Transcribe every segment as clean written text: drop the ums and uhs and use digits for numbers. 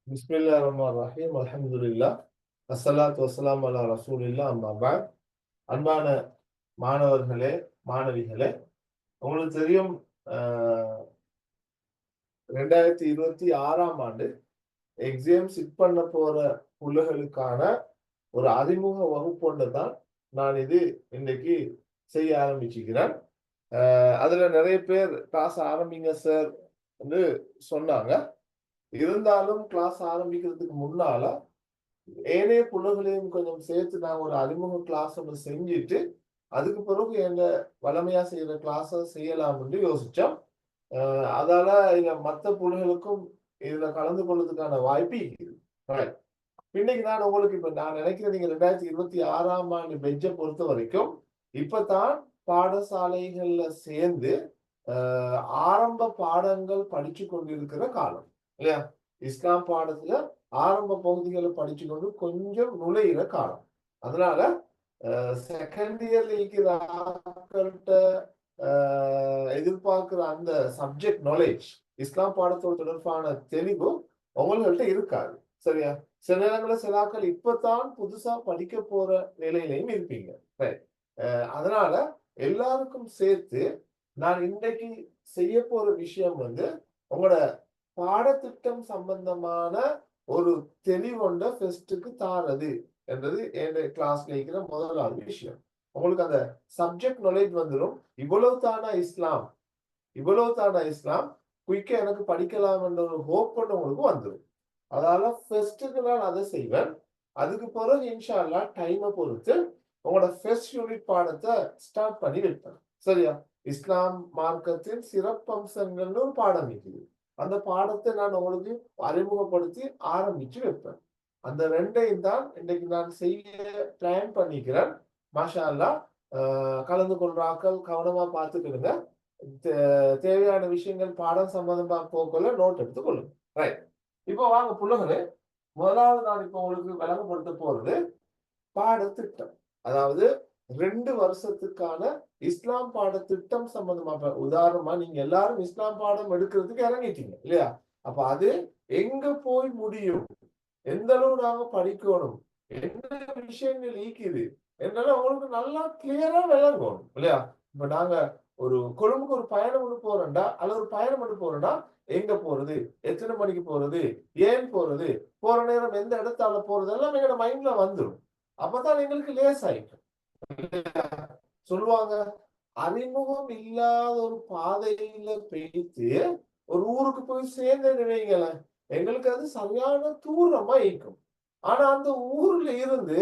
பிஸ்மில்லா ரஹ்மான் ரஹீம் அல்ஹம்துலில்லா அஸ்ஸலாத்து வஸ்ஸலாம் அலா ரசூலில்லா அம்மா பஅத். அன்பான மாணவர்களே, மாணவிகளே, உங்களுக்கு தெரியும், 2026ஆம் ஆண்டு எக்ஸாம் சிட் பண்ண போற புள்ளைகளுக்கான ஒரு அறிமுக வகுப்பு தான் நான் இன்னைக்கு செய்ய ஆரம்பிச்சுக்கிறேன். அதுல நிறைய பேர் கிளாஸ் ஆரம்பிங்க சார் என்று சொன்னாங்க. இருந்தாலும் கிளாஸ் ஆரம்பிக்கிறதுக்கு முன்னால ஏனைய புள்ளைகளையும் கொஞ்சம் சேர்த்து நான் ஒரு அறிமுக கிளாஸ் ஒன்று செஞ்சுட்டு அதுக்கு பிறகு எங்க வளமையா செய்யற கிளாஸ செய்யலாம்னு யோசிச்சோம். அதால இதுல மத்த புள்ளைகளுக்கும் இதுல கலந்து கொள்றதுக்கான வாய்ப்பு இருக்குது. Right. இன்னைக்கு நான் நினைக்கிறேன், நீங்க 2026ஆம் ஆண்டு பெஞ்சை பொறுத்த வரைக்கும் இப்பதான் பாடசாலைகள்ல சேர்ந்து ஆரம்ப பாடங்கள் படிச்சு கொண்டிருக்கிற காலம் இல்லையா? இஸ்லாம் பாடத்துல ஆரம்ப பகுதிகளை படிச்சு கொண்டு கொஞ்சம் நுழையிற காலம். அதனால செகண்ட் இயர்ல இருக்கிற ஆட்கள்கிட்ட எதிர்பார்க்கிற அந்த சப்ஜெக்ட் நாலேஜ், இஸ்லாம் பாடத்தோடு தொடர்பான தெளிவு உங்கள்கிட்ட இருக்காது. சரியா? சில நேரங்களில் சில ஆட்கள் இப்பதான் புதுசா படிக்க போற நிலையிலையும் இருப்பீங்க. அதனால எல்லாருக்கும் சேர்த்து நான் இன்றைக்கு செய்ய போற விஷயம் உங்களோட பாடத்திட்டம் சம்பந்தமான ஒரு தெளிவொண்ட ஃபெஸ்ட்டுக்கு தாரது என்றது என் கிளாஸ்ல இருக்கிற முதலாவது விஷயம். உங்களுக்கு அந்த சப்ஜெக்ட் நாலேஜ் வந்துடும். இவ்வளவு தானா இஸ்லாம் குயிக்கா எனக்கு படிக்கலாம் என்ற ஒரு ஹோப் கொண்டு உங்களுக்கு வந்துடும். அதால ஃபெஸ்ட்டுக்கு நான் அதை செய்வேன். அதுக்கு பிறகு இன்ஷா அல்லாஹ் டைமை பொறுத்து உங்களோட ஃபர்ஸ்ட் யூனிட் பாடத்தை ஸ்டார்ட் பண்ணி வைப்பேன். சரியா? இஸ்லாம் மார்க்கத்தின் சிறப்பம்சங்கள்னு ஒரு பாடம் இருக்குது. அந்த பாடத்தை நான் உங்களுக்கு அறிமுகப்படுத்தி ஆரம்பிச்சு வைப்பேன். அந்த ரெண்டையும் தான் இன்னைக்கு நான் செய்ய பிளான் பண்ணிக்கிறேன். மாஷா அல்லாஹ். கலந்து கொள்ற ஆக்கள் கவனமா பார்த்துக்கிடுங்க. தேவையான விஷயங்கள் பாடம் சம்பந்தமா போக்குள்ள நோட் எடுத்துக்கொள்ளுங்க. ரைட். இப்போ வாங்க புள்ளைகளே, முதலாவது நான் இப்போ உங்களுக்கு விளங்கப்படுத்த போறது பாடத்திட்டம். அதாவது 2 வருஷத்துக்கான இஸ்லாம் பாடத்திட்டம் சம்பந்தமா. உதாரணமா நீங்க எல்லாரும் இஸ்லாம் பாடம் எடுக்கிறதுக்கு இறங்கிட்டீங்க இல்லையா? அப்ப அது எங்க போய் முடியும், எந்த அளவு நாங்க படிக்கணும், என்ன விஷயங்கள் ஈக்குது என்னால உங்களுக்கு நல்லா கிளியரா விளங்கும் இல்லையா? இப்ப நாங்க ஒரு கொழும்புக்கு ஒரு பயணம் ஒன்று போறோம்டா, அல்ல ஒரு பயணம் ஒன்று போறோம்னா எங்க போறது, எத்தனை மணிக்கு போறது, ஏன் போறது, போற நேரம் எந்த இடத்தால போறது எல்லாம் எங்களோட மைண்ட்ல வந்துடும். அப்பதான் எங்களுக்கு லேஸ் ஆயிடும். சொல்லுவாங்க, அறிமுகம் இல்லாத ஒரு பாதையில போயிட்டு ஒரு ஊருக்கு போய் சேர்ந்து நினைங்களேன், எங்களுக்கு அது சரியான தூரமா இருக்கும். ஆனா அந்த ஊர்ல இருந்து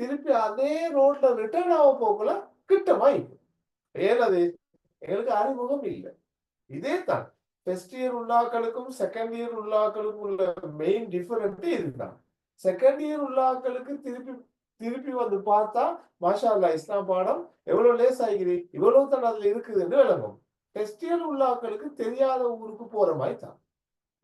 திருப்பி அதே ரோட்ல ரிட்டர்ன் ஆக போகல கிட்டமா இருக்கும். ஏன் அது எங்களுக்கு அறிமுகம் இல்லை. இதே தான் ஃபர்ஸ்ட் இயர் உள்ளாக்களுக்கும் செகண்ட் இயர் உள்ளாக்களுக்கும் உள்ள மெயின் டிஃபரெண்ட் இதுதான். செகண்ட் இயர் உள்ளாக்களுக்கு திருப்பி திருப்பி வந்து பார்த்தா மாஷா அல்லாஹ் இஸ்லாம் பாடம் எவ்வளவு லேஸ் ஆகிறது, இவ்வளவு தான் அதுல இருக்குதுன்னு விளங்கும். ஃபர்ஸ்ட் இயர் உள்ளாக்களுக்கு தெரியாத ஊருக்கு போற மாதிரி தான்.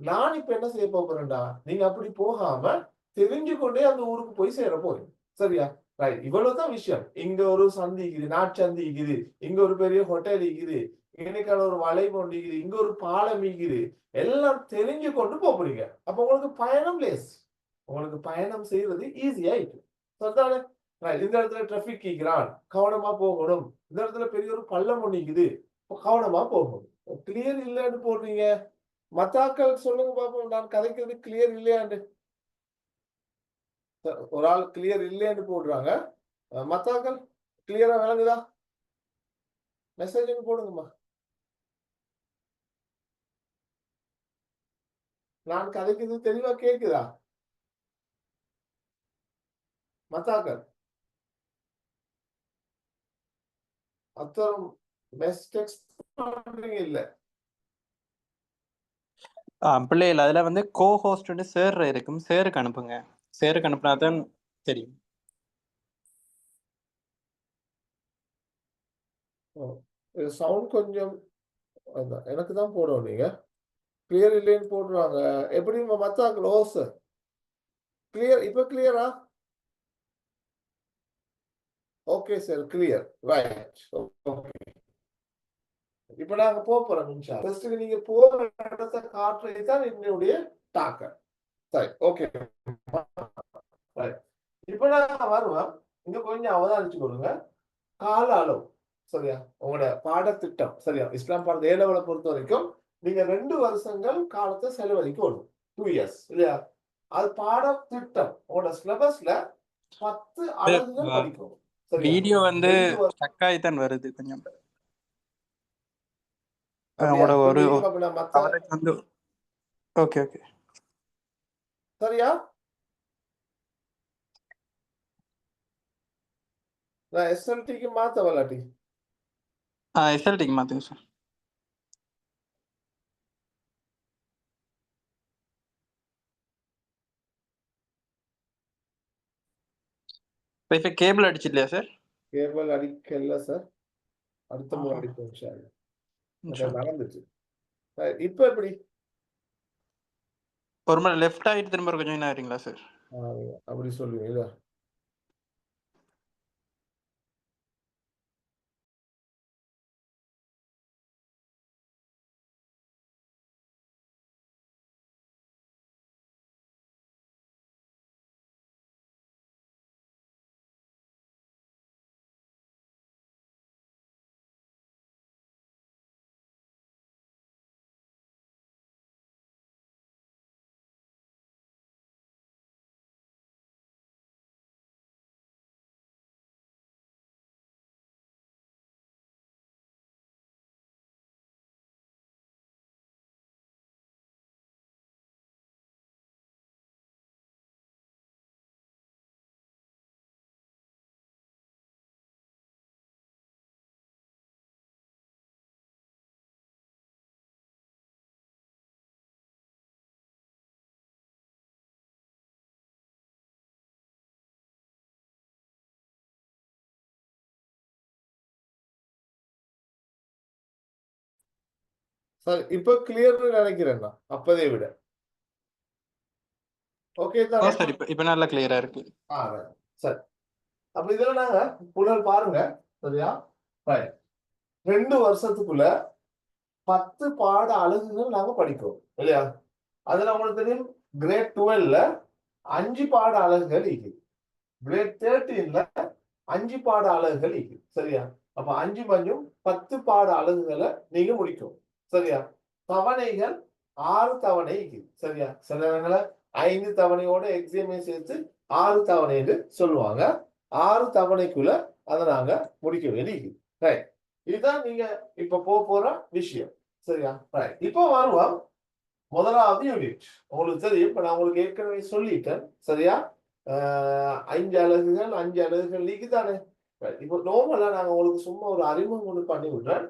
நான் இப்ப என்ன செய்ய போறேன்டா, நீங்க அப்படி போகாம தெரிஞ்சு கொண்டே அந்த ஊருக்கு போய் சேர போறீங்க. சரியா? ரைட். இவ்வளவுதான் விஷயம். இங்க ஒரு சந்தி இருக்குது, நாட்சந்தி இருக்குது, இங்க ஒரு பெரிய ஹோட்டல் இருக்குது, இன்னைக்கான ஒரு வலை கொண்டு இருக்குது, இங்க ஒரு பாலம் இருக்குது, எல்லாம் தெரிஞ்சு கொண்டு போறீங்க. அப்ப உங்களுக்கு பயணம் லேஸ். உங்களுக்கு பயணம் செய்யறது ஈஸியா இருக்கு. சரிதானே? இந்த இடத்துல டிராபிக் கேட்கிறான், கவனமா போகணும். இந்த இடத்துல பெரிய ஒரு பள்ளம் ஒண்ணு இருக்குது, கவனமா போகணும். கிளியர் இல்லைன்னு போடுறீங்க. மத்தாக்கள் சொல்லுங்க பாப்போம், நான் கதைக்கிறது கிளியர் இல்லையாண்டு. ஒரு ஆள் கிளியர் இல்லைன்னு போடுறாங்க. மத்தாக்கள் கிளியரா விளங்குதா? மெசேஜ் போடுங்கம்மா. நான் கதைக்கிறது தெளிவா கேக்குதா மத்தாக்கள்? அத்தரும் டெக்ஸ்ட் பண்றீங்க இல்ல? பிள்ளைகள் அதுல வந்து கோ ஹோஸ்ட் சேர் இருக்கும், சேருக்கு அனுப்புங்க. சேருக்கு அனுப்புனாதான் தெரியும். சவுண்ட் கொஞ்சம் எனக்கு தான் போடுவோம். நீங்க கிளியர் இல்லைன்னு போடுறாங்க. எப்படி மத்தாக்கள் ஓஸ் கிளியர்? இப்ப கிளியரா? Okay sir, clear. Right. Okay. இப்ப நாங்க போறோம். நீங்க போற இடத்தை காட்டுறது தான் என்னுடைய தாக்கம். சரி, ஓகே. இப்ப நான் வருவேன். இங்க கொஞ்சம் அவதானிச்சு கொள்ளுங்க. கால அளவு சரியா, உங்களோட பாடத்திட்டம் சரியா, இஸ்லாம் பாடத்தை ஏ லெவலை பொறுத்த வரைக்கும் நீங்க 2 வருஷங்கள் காலத்தை செலவழிக்கணும். 2 இயர்ஸ் இல்லையா? அது பாடத்திட்டம் உங்களோட சிலபஸ்ல 10 அலகுகள் படிக்கணும் சரியா. வீடியோ வந்து 2 வருஷம் ஸ்டக் ஆயித்தான் வருது கொஞ்சம். அப்படியா உங்களோட ஒரு புரியுது. அப்ப நான் மத்த கவரேஜ் வந்து ஓகே ஓகே. சரியா, நான் எஸ்எல்டிக்கு மாத்த வல்லாட்டி எஸ்எல்டிக்கு மாத்துங்க சார். வைஃபை கேபிள் அடிச்சிடலையா சார்? கேபிள் அடிக்கல சார். அடுத்த முறை அடிப்போம் இன்ஷா அல்லாஹ். அது நடந்துச்சு. இப்ப எப்படி? ஒரு முறை லெஃப்ட் ஆகிட்டு திரும்ப கொஞ்சம் என்ன ஆகிறீங்களா சார்? அப்படி சொல்லுவீங்களா? சார் இப்ப கிளியர்னு நினைக்கிறேன் நான் அப்பதை விட. ஓகே தானே? சார் இப்ப நல்லா கிளியரா இருக்கு. சரி, அப்ப இதுல நாங்க புலல் பாருங்க சரியா. 2 வருஷத்துக்குள்ள 10 பாட அலகுகள் நாங்க படிக்கிறோம் இல்லையா? அதுல உங்களுக்கு தெரியும் கிரேட் 12ல 5 பாட அலகுகள் இருக்குது. கிரேட் 13ல 5 பாட அலகுகள் இருக்குது சரியா. அப்ப 5 மஞ்சும் 10 பாட அலகுகளை நீங்க முடிக்கும் சரியா. தவணைகள் 6 தவணை இருக்குது சரியா. சில இடங்களை 5 தவணையோட எக்ஸாமே சேர்த்து 6 தவணை என்று சொல்லுவாங்க. 6 தவணைக்குள்ள அதை நாங்க முடிக்க வேண்டியது. ரைட், இதுதான் நீங்க இப்ப போற விஷயம் சரியா. ரைட், இப்போ வருவோம் முதலாவது யூனிட். உங்களுக்கு தெரியும், இப்ப நான் உங்களுக்கு ஏற்கனவே சொல்லிட்டேன் சரியா. 5 அலகுகள் 5 அலகுகள் நீக்கு தானே. இப்போ நோமலா நாங்க உங்களுக்கு சும்மா ஒரு அறிமுகம் ஒன்று பண்ணி விடுறேன்.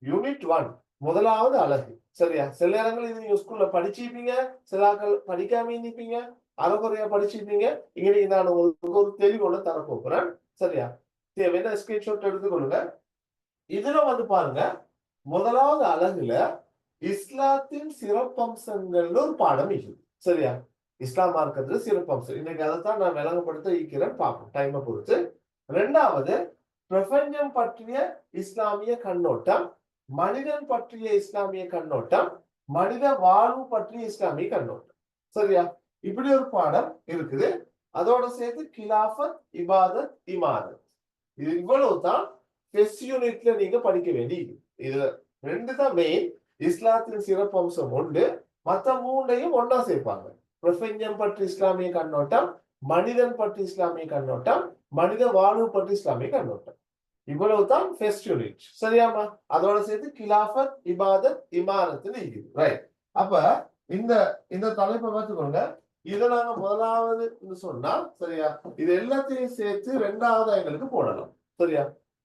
யூனிட் 1 முதலாவது அலகு சரியா. சில நேரங்கள் இது நீங்க ஸ்கூல்ல படிச்சிருப்பீங்க, சிலாக்கள் படிக்காம இருப்பீங்க, அரைக்குறையா படிச்சிருப்பீங்க. இங்க நான் உங்களுக்கு ஒரு தெளிவோட தர போகிறேன் சரியா. தேவையான ஸ்கிரீன்ஷாட் எடுத்துக்கொள்ளுங்க. இதுல வந்து பாருங்க, முதலாவது அலகுல இஸ்லாத்தின் சிறப்பம்சங்கள்னு ஒரு பாடம் இருக்குது சரியா. இஸ்லாம் மார்க்கத்துல சிறப்பம்சம் இன்னைக்கு அதைத்தான் நான் விளங்கப்படுத்த இருக்கிறேன். பார்ப்போம் டைமை பொறுத்து. 2வது பிரபஞ்சம் பற்றிய இஸ்லாமிய கண்ணோட்டம், மனிதன் பற்றிய இஸ்லாமிய கண்ணோட்டம், மனித வாழ்வு பற்றிய இஸ்லாமிய கண்ணோட்டம் சரியா. இப்படி ஒரு பாடம் இருக்குது. அதோட சேர்த்து கிலாஃபத், இபாதத், இமாரத். இது இவ்வளவுதான் ஃபர்ஸ்ட் யூனிட்ல நீங்க படிக்க வேண்டியது. இதுல 2 தான் மெயின். இஸ்லாத்தின் சிறப்பம்சம் உண்டு, மற்ற 3ஐயும் ஒன்னா சேர்ப்பாங்க. பிரபஞ்சம் பற்றி இஸ்லாமிய கண்ணோட்டம், மனிதன் பற்றி இஸ்லாமிய கண்ணோட்டம், மனித வாழ்வு பற்றி இஸ்லாமிய கண்ணோட்டம். இவ்வளவுதான் ஃபர்ஸ்ட் யூனிட் சரியாமா. அதோட சேர்த்து கிலாஃபத், இபாதத், இமாரத் இருக்குது. ரைட், அப்ப இந்த இந்த தலைப்பை பார்த்துக்கோங்க. இதை நாங்க முதலாவது சொன்னா சரியா. இது எல்லாத்தையும் சேர்த்து 2வது எங்களுக்கு போடலாம் சரியா.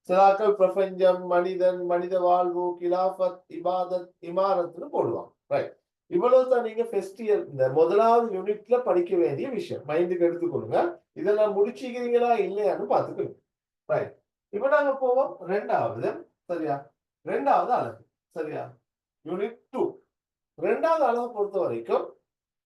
சிலாக்கள் பிரபஞ்சம், மனிதன், மனித வாழ்வு, கிலாஃபத், இபாதத், இமாரத்னு போடுவாங்க. ரைட், இவ்வளவுதான் நீங்க ஃபர்ஸ்ட் இயர் இந்த முதலாவது யூனிட்ல படிக்க வேண்டிய விஷயம். மைண்டுக்கு எடுத்துக்கொள்ளுங்க. இதெல்லாம் முடிச்சுக்கிறீங்களா இல்லையான்னு பாத்துக்கணும். ரைட், இப்ப நாங்க போவோம் 2வது சரியா. 2வது அலகு சரியா, யூனிட் 2. 2வது அலகு பொறுத்த வரைக்கும்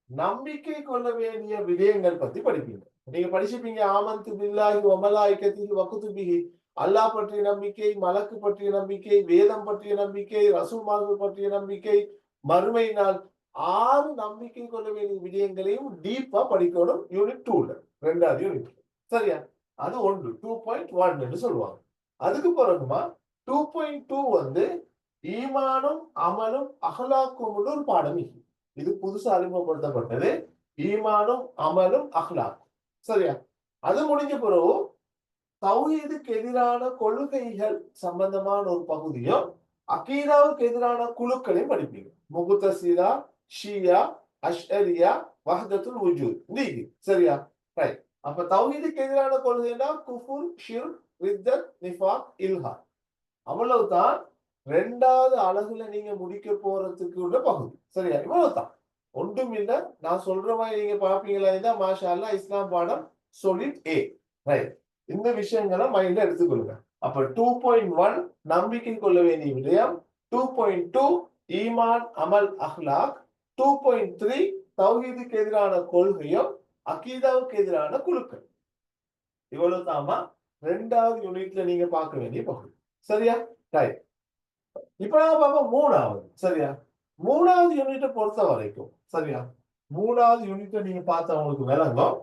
நம்பிக்கை கொள்ள வேண்டிய விடயங்கள் பத்தி படிப்பீங்க. நீங்க படிச்சிருப்பீங்க ஆமன்து பில்லாஹி வ மலாயிகத்திஹி வ குதுபிஹி, அல்லாஹ் பற்றிய நம்பிக்கை, மலக்கு பற்றிய நம்பிக்கை, வேதம் பற்றிய நம்பிக்கை, ரசூல்மார்கள் பற்றிய நம்பிக்கை, மறுமை நாள், 6 நம்பிக்கை கொள்ள வேண்டிய விடயங்களையும் டீப்பா படிக்கணும் யூனிட் 2ல 2வது யூனிட். சரியா? அது 1 2.1 என்று சொல்லுவாங்க. அதுக்கு பிறகுமா 2.2 வந்து ஈமானும் அமலும் அஹ்லாக்கும் ஒரு பாடம் இது புதுசா அறிமுகப்படுத்தப்பட்டது. ஈமானும் அமலும் அஹ்லாக்கும். சரியா? அது முடிஞ்ச பிறகு தௌஹீதுக்கு எதிரான கொள்கைகள் சம்பந்தமான ஒரு பகுதியும் அகீதாவுக்கு எதிரான குழுக்களையும் படிப்பீங்க. முகுத்தசிலா, ஷியா, அஷ்அரியா, வஹ்தத்துல் வுஜூத். நீங்க சரியா? ரைட். அப்ப தௌஹீதுக்கு எதிரான கொள்கைனா குஃபுர், ஷிர்க், ரித்தத், நிஃபாக், இல்ஹா. அவ்வளவுதான் 2வது அலகுல நீங்க முடிக்க போறதுக்கு உள்ள பகுதி. சரியா? இவ்வளவுதான். ஒன்றும் இல்ல. நான் சொல்ற மாதிரி நீங்க பாப்பீங்களா? இதான் மாஷா அல்லாஹ் இஸ்லாம் பாடம் solid A. ரைட். இந்த விஷயங்களை மைண்ட்ல எடுத்துக்கொள்ளுங்க. அப்ப 2.1 நம்பிக்கை கொள்ள வேண்டிய விடயம், 2.2 ஈமான் அமல் அஹ்லாக், 2.3 தௌஹீதுக்கு எதிரான கொள்கையும் அகீதாவுக்கு எதிரான குழுக்கள். இவ்வளவு தாமா 2வது யூனிட்ல நீங்க பார்க்க வேண்டிய பகுதி. சரியா? ரைட். இப்ப நாம பார்ப்போம் 3வது. சரியா? 3வது யூனிட்டை பொறுத்த வரைக்கும் சரியா? 3வது யூனிட்டை நீங்க பார்த்தா உங்களுக்கு விளங்கும்.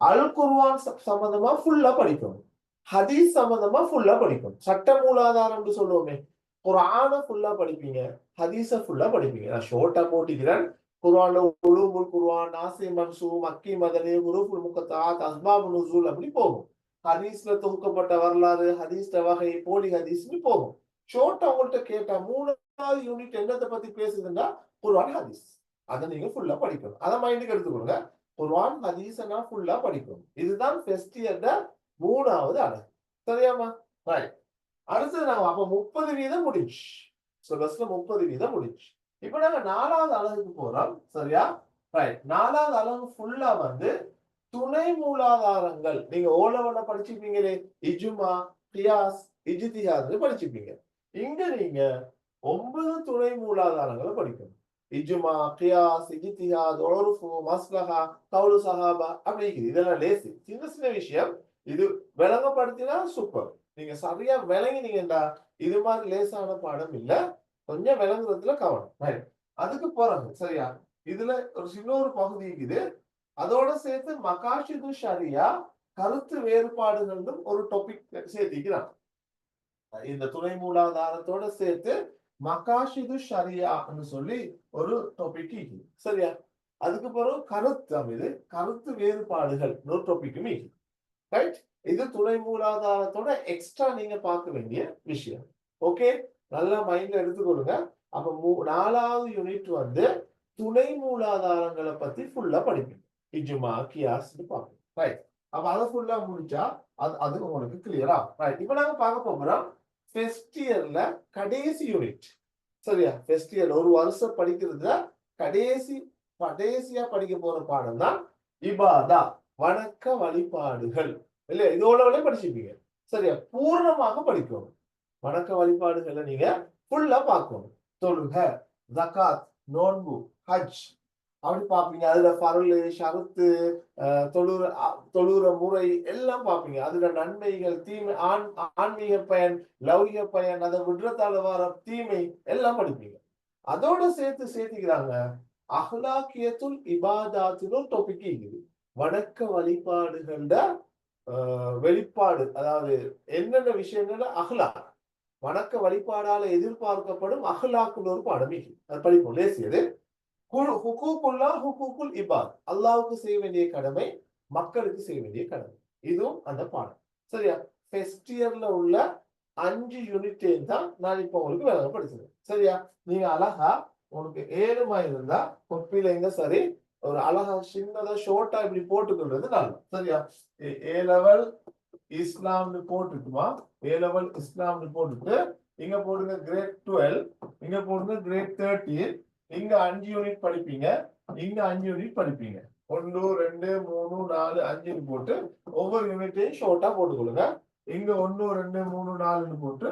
அல் குர்ஆன் சம்பந்தமா ஃபுல்லா படிக்கணும். ஹதீஸ் சம்பந்தமா ஃபுல்லா படிக்கணும். சட்ட மூலாதாரம் சொல்லுவோமே, குர்ஆன ஃபுல்லா படிப்பீங்க, ஹதீஸ ஃபுல்லா படிப்பீங்க. நான் ஷார்ட்டா போட்டிக்கிறேன். குர்ஆன்ல உலூமுல் குர்ஆன், நாசி மன்சூ, மக்கி மதனி, ஹுரூஃபுல் முகத்தாத், அஸ்பாபுன் நுசூல் அப்படி போகும். ஹதீஸ்ல தொகுக்கப்பட்ட வரலாறு, ஹதீஸ்ல வகை, போலி ஹதீஸ்னு போகும். ஷார்ட்டா உங்கள்கிட்ட கேட்டா 3வது யூனிட் என்னத்தை பத்தி பேசுதுன்னா குர்ஆன் ஹதீஸ். அதை நீங்க ஃபுல்லா படிக்கணும். அதை மைண்டுக்கு எடுத்துக்கொள்ளுங்க. குர்ஆன் ஹதீஸை ஃபுல்லா படிக்கணும். இதுதான் ஃபர்ஸ்ட் இயர்ல 3வது அலகு. சரியாமா? ரைட். அடுத்தது நாங்க அப்ப 30% முடிஞ்சு. சிலபஸ்ல 30% முடிஞ்சு. இப்ப நாங்க 4வது அலகுக்கு போறோம். சரியா? ரைட். 4வது அலகு ஃபுல்லா வந்து துணை மூலாதாரங்கள். நீங்க ஓ லெவல்ல படிச்சிருப்பீங்களே, இஜ்மா, கியாஸ், இஜ்திஹாத் படிச்சிருப்பீங்க. இங்க நீங்க 9 துணை மூலாதாரங்களை படிக்கணும். இஜ்மா, கியாஸ், இஜ்திஹாத், உர்ஃபு, மஸ்லஹா, கவுலு சஹாபா அப்படி இருக்குது. இதெல்லாம் லேசி. சின்ன சின்ன விஷயம். இது விளங்கப்படுத்தினா சூப்பர். நீங்க சரியா விளங்கினீங்கடா, இது மாதிரி லேசான பாடம் இல்ல. கொஞ்சம் விளங்குறதுல கவனம். அதுக்கு போறாங்க. சரியா? இதுல ஒரு சின்ன ஒரு பகுதி இருக்குது. அதோட சேர்த்து மகாஷிது ஷரியா கருத்து வேறுபாடுகள் ஒரு டாபிக் சேர்த்திக்கிறான். இந்த துணை மூலாதாரத்தோட சேர்த்து மகாஷிது ஷரியான்னு சொல்லி ஒரு டாபிக் இருக்குது. சரியா? அதுக்கு பிறகு கருத்து வேறுபாடுகள் ஒரு டாபிக்கும் இருக்குது. ரைட். இது துணை மூலாதாரத்தோட எக்ஸ்ட்ரா நீங்க பார்க்க வேண்டிய விஷயம். ஓகே, நல்லா மைண்ட்ல எடுத்துக்கொள்ளுங்க. அப்ப 4வது யூனிட் வந்து துணை மூலாதாரங்களை பத்தி ஃபுல்லா படிப்பீங்க. இஜ்மா, கியாஸ் பார்ப்போம். ரைட். அப்ப அதை ஃபுல்லா முடிச்சா அது உங்களுக்கு கிளியரா? ரைட். இப்ப நாங்க பார்க்க போறோம் ஃபர்ஸ்ட் இயர்ல கடைசி யூனிட். சரியா? ஃபர்ஸ்ட் இயர் ஒரு வருஷம் படிக்கிறதுல கடைசியா படிக்க போற பாடம் தான் இபாதா, வணக்க வழிபாடுகள். இல்லையா? இதோட படிச்சிருப்பீங்க. சரியா? பூர்ணமாக படிக்கணும். வணக்க வழிபாடுகளை நீங்க ஃபுல்லா பார்க்கணும். தொழுக, ஜகாத், நோன்பு, ஹஜ் அப்படி பார்ப்பீங்க. அதுல ஃபர்லு, ஷரத்து, தொழுற முறை எல்லாம் பார்ப்பீங்க. அதுல நன்மைகள், தீமை, ஆன்மீக பயன், லௌகிக பயன், அதை விடுறதால வர தீமை எல்லாம் படிப்பீங்க. அதோட சேர்த்துக்கிறாங்க அஹ்லாக்கியத்துல் இபாதாத்துன்னு ஒரு டாபிக் இருக்குது. வணக்க வழிபாடுகள வெளிப்பாடு, அதாவது என்னென்ன விஷயங்கள்ல அஹ்லாக், வணக்க வழிபாடால எதிர்பார்க்கப்படும் அஹ்லாக்குன்னு ஒரு பாடம் அது படிப்போம். லேசியது. ஹுகூக்குல் இபாத், அல்லாஹ்வுக்கு செய்ய வேண்டிய கடமை, மக்களுக்கு செய்ய வேண்டிய கடமை. இதுவும் அந்த பாடம். சரியா? ஃபர்ஸ்ட் இயர்ல உள்ள 5 யூனிட் தான் நான் இப்ப உங்களுக்கு விளங்கப்படுத்துறேன். சரியா? நீங்க அழகா உங்களுக்கு ஏழுமா இருந்தா கொப்பில எங்க சரி ஒரு அழகா சின்னதா ஷோர்ட்டா இப்படி போட்டுக்கொள்றது நல்லது. சரியா? ஏ லெவல் இஸ்லாம்னு போட்டுக்குமா, ஏ லெவல் இஸ்லாம்னு போட்டுட்டு இங்க போடுங்க கிரேட் 12, இங்க போடுங்க கிரேட் 13. இங்க 5 யூனிட் படிப்பீங்க, இங்க 5 யூனிட் படிப்பீங்க. 1 2 3 4 5 போட்டு ஒவ்வொரு யூனிட்டையும் ஷோர்ட்டா போட்டுக்கொள்ளுங்க. இங்க 1 2 3 4 போட்டு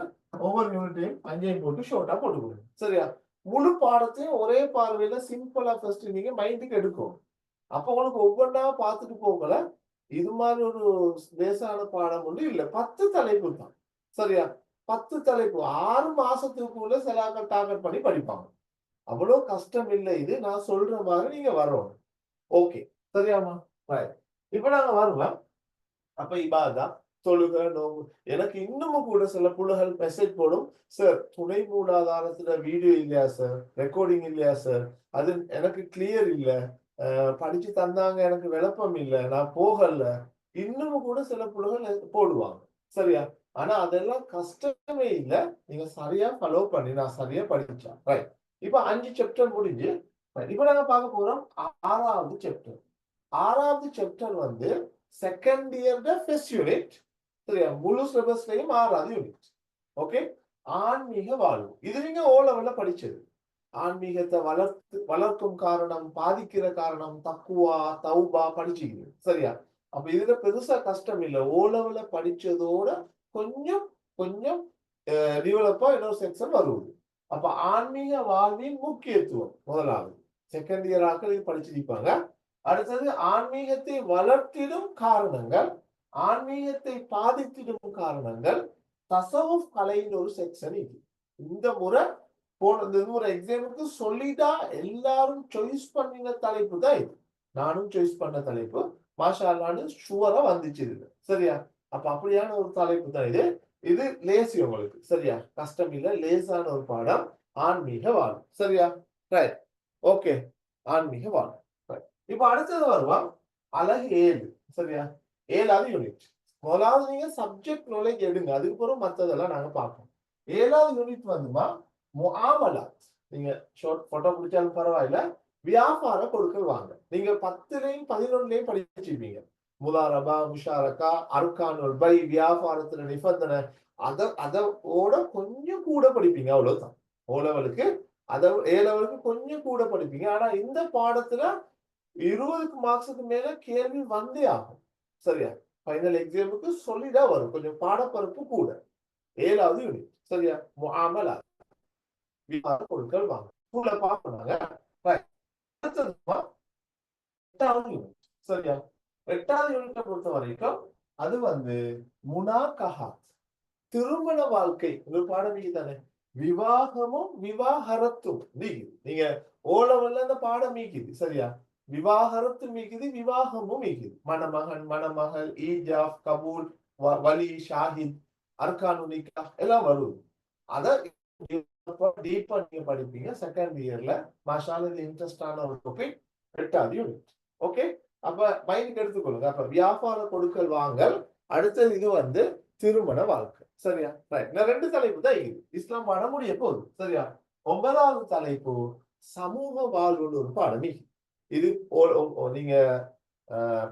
ஒவ்வொரு யூனிட்டையும் 5 போட்டு ஷோர்ட்டா போட்டுக்கொள்ளுங்க. சரியா? முழு பாடத்தையும் ஒரே பார்வையில சிம்பிளா ஃபர்ஸ்ட் நீங்க மைண்டுக்கு எடுக்கும். அப்ப உங்களுக்கு ஒவ்வொன்றா பார்த்துட்டு போகல. இது மாதிரி ஒரு லேசான பாடம் ஒன்று இல்ல. 10 தலைப்பு தான். சரியா? 10 தலைப்பு 6 மாசத்துக்குள்ள சிலாக்கள் டார்கெட் பண்ணி படிப்பாங்க. அவ்வளவு கஷ்டம் இல்லை, இது நான் சொல்ற மாதிரி நீங்க வரணும். ஓகே, சரியாமா? ரைட். இப்ப நாங்க வருவோம். அப்ப இபாதா, தொழுக, நோம்பு. எனக்கு இன்னமும் கூட சில புள்ளைகள் மெசேஜ் போடும், சார் துணை மூலாதாரத்துல வீடியோ இல்லையா சார், ரெக்கார்டிங் இல்லையா சார், அது எனக்கு கிளியர் இல்ல, படிச்சு தந்தாங்க, எனக்கு விளப்பம் இல்ல, நான் போகல. இன்னமும் கூட சில புள்ளைகள் போடுவாங்க. சரியா? ஆனா அதெல்லாம் கஷ்டமே இல்ல. நீங்க சரியா ஃபாலோ பண்ணி நான் சரியா படிச்சா ரைட். இப்ப 5 சாப்டர் முடிஞ்சு இப்ப நாங்க பார்க்க போறோம் 6வது சாப்டர். 6வது சாப்டர் வந்து செகண்ட் இயர்ல ஃபர்ஸ்ட் யூனிட். சரியா? முழு சிலபஸ்லயும் 6வது யூனிட். ஓகே? ஆன்மீக வாழ்வு. இது நீங்க ஓ லெவல்ல படிச்சது. ஆன்மீகத்தை வளர்க்கும் காரணம், பாதிக்கிற காரணம், தக்குவா, தௌபா படிச்சுக்கீங்க. சரியா? அப்ப இதுல பெருசா கஷ்டம் இல்ல. ஓ லெவல்ல படிச்சதோட கொஞ்சம் கொஞ்சம் டெவலப்பா இன்னொரு செக்ஷன் வருவது. அப்ப ஆன்மீக வாழ்வின் முக்கியத்துவம் முதலாவது. செகண்ட் இயர் ஆக்கள் இது படிச்சிருப்பாங்க. அடுத்தது ஆன்மீகத்தை வளர்த்திடும் காரணங்கள், ஆன்மீகத்தை பாதித்திடும் காரணங்கள், தசவுஃப் கலையின் ஒரு செக்ஷன் இது. இந்த முறை இந்த முறை எக்ஸாமுக்கு சொல்லிட்டா எல்லாரும் சாய்ஸ் பண்ணின தலைப்பு தான் இது. நானும் சாய்ஸ் பண்ண தலைப்பு. மாஷா அல்லாஹ்னு ஷுவரா வந்துச்சு இது. சரியா? அப்ப அப்படியான ஒரு தலைப்பு தான் இது. இது லேசி உங்களுக்கு. சரியா? கஷ்டம் இல்ல, லேசான ஒரு பாடம். ஆன்மீக வாழ்வு. சரியா? ரைட். ஓகே. ஆன்மீக வாழ்வு. ரைட். இப்ப அடுத்தது வருவோம் அலகு 7. சரியா? 7வது யூனிட். முதலாவது நீங்க சப்ஜெக்ட் நாலேஜ் எடுங்க. அதுக்கு பிறகு மத்ததெல்லாம் நாங்க பார்ப்போம். 7வது யூனிட் வந்துமா முஆமலாத். நீங்க ஷார்ட் போட்டோ பிடிச்சாலும் பரவாயில்ல. வியாபார கொடுக்கல் வாங்க. நீங்க 10லயும் 11லயும் படிச்சிருப்பீங்க. முதாரபா, முஷாரக்கா, அர்கானுல் பை, வியாபாரத்துல நிபந்தனை, அதோட கொஞ்சம் கூட படிப்பீங்க. அவ்வளவுதான். ஓ லெவலுக்கு அத ஏ லெவலுக்கு கொஞ்சம் கூட படிப்பீங்க. ஆனா இந்த பாடத்துல 20 மார்க்ஸுக்கு மேல கேள்வி வந்தே ஆகும். சரியா? ஃபைனல் எக்ஸாமுக்கு சொல்லிடா வரும். கொஞ்சம் பாடப்பரப்பு கூட. 7வது யூனிட். சரியா? முஆமலா வியாபார கொடுக்கல் வாங்க. கூட பார்க்கணுங்க. அடுத்ததுமா 8வது யூனிட். சரியா? 8வது யூனிட்டை பொறுத்த வரைக்கும் அது வந்து முனாகஹாத், திருமண வாழ்க்கை ஒரு பாடம் தானே. விவாகமும் விவாகரத்தும் நீக்குது. நீங்க ஓ லெவல்ல அந்த பாடம் மீக்குது. சரியா? விவாகரத்து மீக்குது, விவாகமும் மீக்குது. மணமகன், மணமகள், ஈஜாப், கபூல், வலி, ஷாஹித், அர்கானு நிக்கா எல்லாம் வருது. அத டீப்பா நீங்க படிப்பீங்க செகண்ட் இயர்ல. மாஷாஅல்லாஹ் இது இன்ட்ரெஸ்டான ஒரு டாபிக். 8வது யூனிட். ஓகே? அப்ப மைண்டுக்கு எடுத்துக்கொள்ளுங்க. அப்ப வியாபார கொடுக்கல் வாங்கல், அடுத்தது இது வந்து திருமண வாழ்க்கை. சரியா? ரைட். நான் 2 தலைப்பு தான் இது. இஸ்லாம் பாடம் முடிய போகுது. சரியா? 9வது தலைப்பு சமூக வாழ்வுன்னு ஒரு பாடம். இது நீங்க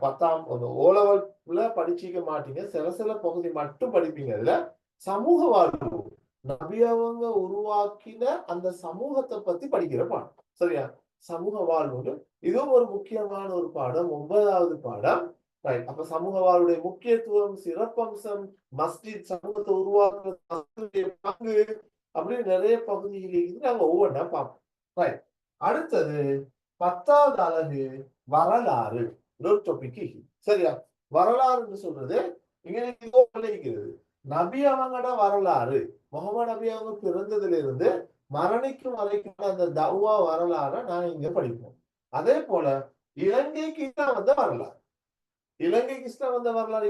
10ஆம் ஓ லெவல்ல படிச்சிக்க மாட்டீங்க. சில பகுதி மட்டும் படிப்பீங்க. அதுல சமூக வாழ்வு, நபி அவங்க உருவாக்கின அந்த சமூகத்தை பத்தி படிக்கிற பாடம். சரியா? சமூக வாழ்வு இதுவும் ஒரு முக்கியமான ஒரு பாடம். 9வது பாடம். ரைட். அப்ப சமூக வாழ்வுடைய முக்கியத்துவம், சிறப்பம்சம், மஸ்ஜித் சமூகத்தை உருவாக்குறது பங்கு, அப்படின்னு நிறைய பகுதிகள் இருக்குது. நாங்க ஒவ்வொன்றா பார்ப்போம். ரைட். அடுத்தது 10வது அலகு வரலாறு ஒரு டாபிக். சரியா? வரலாறுன்னு சொல்றது இங்க இருக்கிறது நபி அவங்களோட வரலாறு. முகமது நபி அவங்க பிறந்ததுல இருந்து மரணிக்கும் வரைக்கும் அந்த தௌவா வரலாறை நான் இங்க படிப்போம். அதே போல இலங்கைக்கு இஸ்லாம் வந்த வரலாறு, இலங்கைக்கு இஸ்லாம் வந்த வரலாறு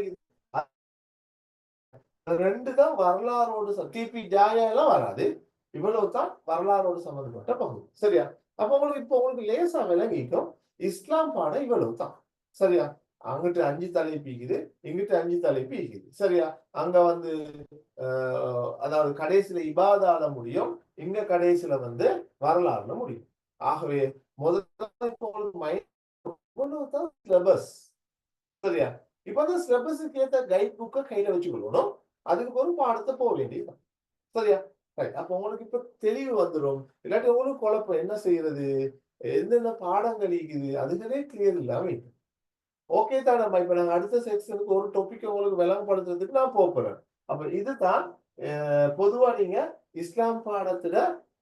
2 தான் வரலாறோடு டிபி ஜாயா எல்லாம் வராது. இவ்வளவுதான் வரலாறோடு சம்பந்தப்பட்ட பகுதி. சரியா? அப்ப உங்களுக்கு இப்ப உங்களுக்கு லேசா விளங்கிக்கும். இஸ்லாம் பாடம் இவ்வளவு தான். சரியா? அங்கிட்டு 5 தலைப்பு இருக்குது, இங்கிட்டு 5 தலைப்பு இருக்குது. சரியா? அங்க வந்து அதாவது கடைசியில இபாதால முடியும், இங்க கடைசியில வந்து வரலாறுல முடியும். ஆகவே முதல்ல சிலபஸ். சரியா? இப்ப அந்த சிலபஸுக்கு ஏத்த கைட் புக்கை கையில வச்சுக்கொள்ளணும். அதுக்கு ஒரு பாடத்தை போக வேண்டியது. சரியா? அப்ப உங்களுக்கு இப்ப தெளிவு வந்துடும். இல்லாட்டி உங்களுக்கு குழப்பம், என்ன செய்யறது, என்னென்ன பாடங்கள் இருக்குது, அதுகளே கிளியர் இல்லாம. ஓகே தான். நம்ம இப்ப நாங்க அடுத்த செக்ஷனுக்கு ஒரு டாபிக் உங்களுக்கு விளங்கப்படுத்துறதுக்கு நான் போறேன். அப்ப இதுதான் பொதுவா நீங்க இஸ்லாம் பாடத்துல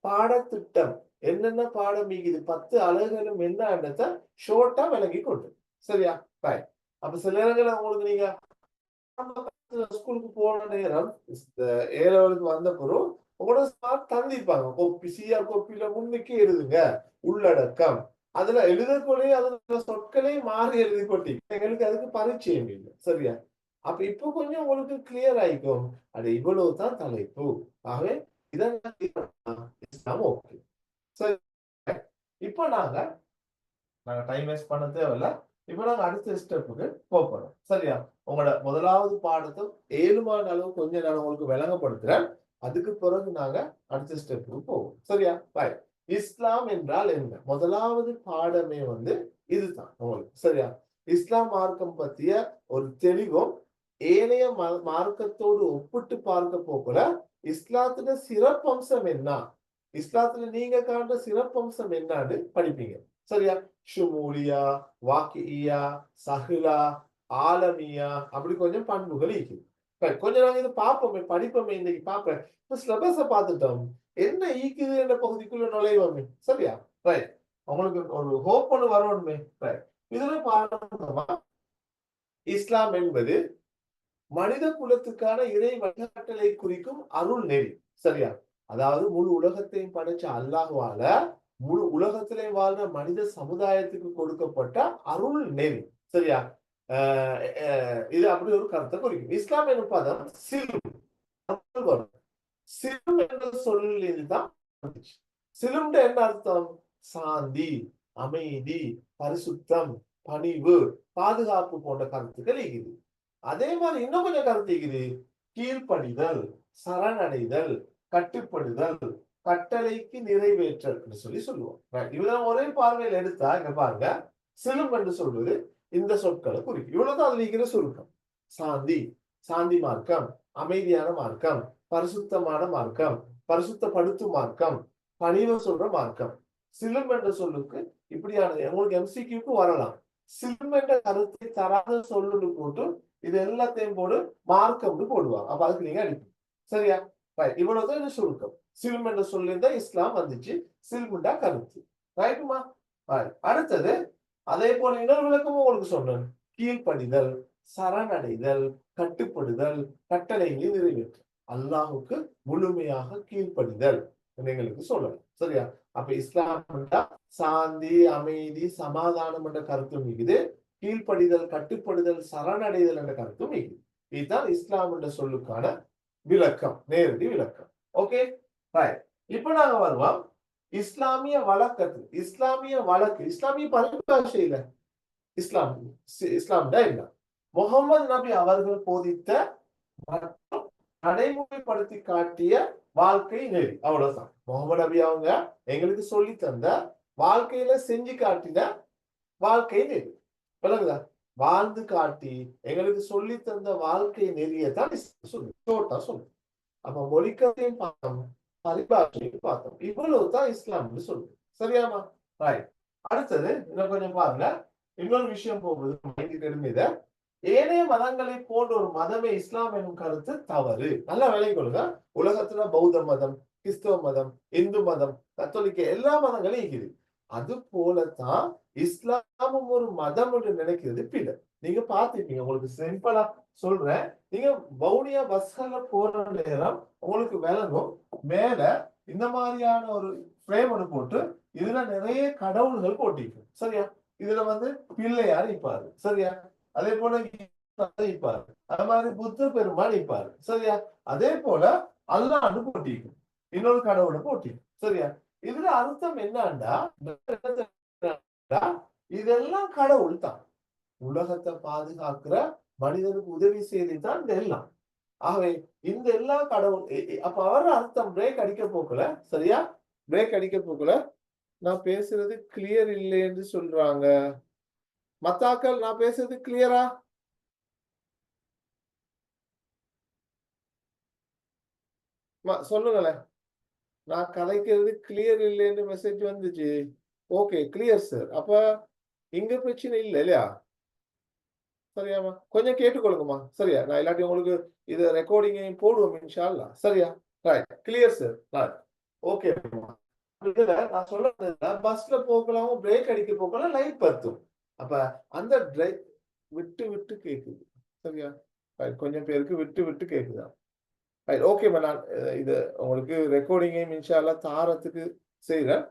பாடத்திட்டம் என்னென்ன பாடம் இருக்குது, 10 அலகுகளும் என்னன்றத ஷோர்ட்டா விளங்கி கொண்டு. சரியா? ரைட். அப்ப சில நேரங்கள்ல உங்களுக்கு நீங்க ஸ்கூலுக்கு போன நேரம் ஏ லெவலுக்கு வந்த பிறகு உங்களோட ஸ்மார்ட் தந்திப்பாங்க கோப்பி சிஆர் கோப்பியில முன்னுக்கு எழுதுங்க உள்ளடக்கம் அதுல எழுதக்கூடிய அதுல சொற்களே மாறி எழுதி கொட்டி எங்களுக்கு அதுக்கு பரிச்சயம் இல்லை சரியா அப்ப இப்ப கொஞ்சம் உங்களுக்கு கிளியர் ஆயிக்கும் அது இவ்வளவுதான் தலைப்பு ஆகவே இதெல்லாம் ஓகே சரி இப்ப நாங்க டைம் வேஸ்ட் பண்ண தேவையில்ல இப்ப நாங்க அடுத்த ஸ்டெப்புக்கு போறோம் சரியா உங்களோட முதலாவது பாடத்தை 7 மாத அளவு கொஞ்சம் நான் உங்களுக்கு விளங்கப்படுத்துறேன் அதுக்கு பிறகு நாங்க அடுத்த ஸ்டெப்புக்கு போவோம் சரியா பாய் இஸ்லாம் என்றால் என்ன முதலாவது பாடமே வந்து இதுதான் உங்களுக்கு சரியா இஸ்லாம் மார்க்கம் பத்திய ஒரு தெளிவும் ஏனைய மார்க்கத்தோடு ஒப்பிட்டு பார்க்க போகல இஸ்லாத்துல சிறப்பம்சம் என்ன இஸ்லாத்துல நீங்க காண்ற சிறப்பம்சம் என்னன்னு படிப்பீங்க சரியா ஷுமூலியா வாக்கியா சஹிலா ஆலமியா அப்படி கொஞ்சம் பண்புகள் இருக்குது கொஞ்சம் நாங்க இதை பார்ப்போமே படிப்போமே இன்னைக்கு பார்ப்பேன் இப்ப சிலபஸ பார்த்துட்டோம் என்ன ஈக்குது என்ற பகுதிக்குள்ள நுழைவோமே சரியா ரைட் உங்களுக்கு ஒரு ஹோப் ஒன்று வரணுமே ரைட் இதுல பார்த்தோமா இஸ்லாம் என்பது மனித குலத்துக்கான இறை வழிகாட்டலை குறிக்கும் அருள் நெறி சரியா அதாவது முழு உலகத்தையும் படைச்ச அல்லாஹ்வால முழு உலகத்திலே வாழ்ற மனித சமுதாயத்துக்கு கொடுக்கப்பட்ட அருள் நெறி சரியா இது அப்படி ஒரு கருத்தை குறிக்கும் இஸ்லாம் என்னும் பதம் சிலும் சிலும் என்ற சொல்லில்தான் சிலும்ட என்ன அர்த்தம் சாந்தி அமைதி பரிசுத்தம் பணிவு பாதுகாப்பு போன்ற கருத்துக்கள் இருக்குது அதே மாதிரி இன்னும் கொஞ்சம் கருத்து இருக்குது கீழ்ப்படிதல் சரணடைதல் கட்டுப்படுதல் கட்டளைக்கு நிறைவேற்றல் சொல்லி சொல்லுவோம் இவ்வளவு ஒரே பார்வையில் எடுத்தா இங்க பாருங்க சிலும் என்று சொல்வது இந்த சொற்களை குறிக்கும் இவ்வளவுதான் அதுல இருக்கிற சுருக்கம் சாந்தி சாந்தி மார்க்கம் அமைதியான மார்க்கம் பரிசுத்தமான மார்க்கம் பரிசுத்தப்படுத்தும் மார்க்கம் பணிவு சொல்ற மார்க்கம் சிலும் என்ற சொல்லுக்கு இப்படியானது உங்களுக்கு எம்சிக்யூக்கு வரலாம் சிலும் என்ற கருத்தை தராத சொல்லு போட்டு இது எல்லாத்தையும் போடு மார்க்கம்னு போடுவாங்க அப்ப அதுக்கு நீங்க அடிப்பீங்க சரியா இவ்வளவுதான் இந்த சுருக்கம் சிலும் என்ற சொல்லிருந்தா இஸ்லாம் வந்துச்சு சில்முண்டா கருத்து ரைட்டுமா அடுத்தது அதே போல இன்னொரு விளக்கமும் உங்களுக்கு சொன்னேன் கீழ்ப்படிதல் சரணடைதல் கட்டுப்படுதல் கட்டளைகளை நிறைவேற்று அல்லாஹுக்கு முழுமையாக கீழ்ப்படிதல் எங்களுக்கு சொல்லலாம் சரியா அப்ப இஸ்லாம் சாந்தி அமைதி சமாதானம் என்ற கருத்தும் இருக்குது கீழ்ப்படிதல் கட்டுப்படுதல் சரணடைதல் என்ற கருத்தும் இருக்குது இதுதான் இஸ்லாம் என்ற சொல்லுக்கான விளக்கம் நேரடி விளக்கம் ஓகே ரைட் இப்ப நாங்க வருவோம் இஸ்லாமிய வழக்கத்து இஸ்லாமிய வழக்கு இஸ்லாமிய பரிபாஷையில இஸ்லாம் இல்ல முகமது நபி அவர்கள் போதித்த மற்றும் நடைமுறைப்படுத்தி காட்டிய வாழ்க்கை நெறி அவ்வளவுதான் முகமது நபி அவங்க எங்களுக்கு சொல்லி தந்த வாழ்க்கையில செஞ்சு காட்டின வாழ்க்கை நெறி விளங்குதா வாழ்ந்து காட்டி எங்களுக்கு சொல்லி தந்த வாழ்க்கை நெறியத்தான் சொல்லு அப்ப மொழிக்கத்தையும் பார்த்தோம் பரிபாஷையும் பார்த்தோம் இவ்வளவுதான் இஸ்லாம்னு சொல்லுது சரியாமா ரைட் அடுத்தது இன்னும் கொஞ்சம் பாருங்க இன்னொரு விஷயம் போகுது ஏனைய மதங்களை போன்ற ஒரு மதமே இஸ்லாம் எனும் கருத்து தவறு நல்லா விளங்கி கொள்ளுங்க உலகத்துல பௌத்த மதம் கிறிஸ்தவ மதம் இந்து மதம் கத்தோலிக்க எல்லா மதங்களும் இருக்குது அது போலதான் இஸ்லாமும் ஒரு மதம் என்று நினைக்கிறது பிள்ளை நீங்க பாத்துப்பீங்க உங்களுக்கு சிம்பிளா சொல்றேன் நீங்க வவுனியா பஸ்ல போற நேரம் உங்களுக்கு விளங்கும் மேல இந்த மாதிரியான ஒரு ஃப்ரேம் ஒன்று போட்டு இதுல நிறைய கடவுள்கள் போட்டிருக்கும் சரியா இதுல வந்து பிள்ளையார் நிற்பாரு சரியா அதே போல நிற்பாரு அது மாதிரி புத்த பெருமாள் நிற்பாரு சரியா அதே போல அல்லாஹ்னு போட்டிருக்கும் இன்னொரு கடவுளை போட்டிருக்கும் சரியா இதுல அர்த்தம் என்னன்னா இதெல்லாம் கடவுள் தான் உலகத்தை பாதுகாக்கிற மனிதனுக்கு உதவி செய்துதான் இந்த எல்லாம் ஆகவே இந்த எல்லா கடவுள் அப்ப அவர் அர்த்தம் பிரேக் அடிக்க போக்கல சரியா பிரேக் அடிக்க போக்கல நான் பேசுறது கிளியர் இல்லைன்னு சொல்றாங்க மத்தாக்கள் நான் பேசுறது கிளியரா சொல்லுங்களேன் நான் கலைக்கிறது கிளியர் இல்லைன்னு மெசேஜ் வந்துச்சு ஓகே கிளியர் சார் அப்ப இங்க பிரச்சனை இல்லை இல்லையா சரியாமா கொஞ்சம் கேட்டுக்கொள்ளுங்கம்மா சரியா நான் இல்லாட்டி உங்களுக்கு இது ரெக்கார்டிங்கையும் போடுவோம் இன்ஷா அல்லாஹ் சரியா right clear sir right okay இதுல நான் சொல்றது பஸ்ல போகலாம் பிரேக் அடிக்க போகலாம் லைட் பத்தும் அப்ப அந்த டிரைவ் விட்டு விட்டு கேக்குது சரியா கொஞ்சம் பேருக்கு விட்டு விட்டு கேக்குதா ஓகேம்மா, நான் இது உங்களுக்கு ரெக்கார்டிங்கையும் இன்ஷால்லா தாரத்துக்கு செய்கிறேன்.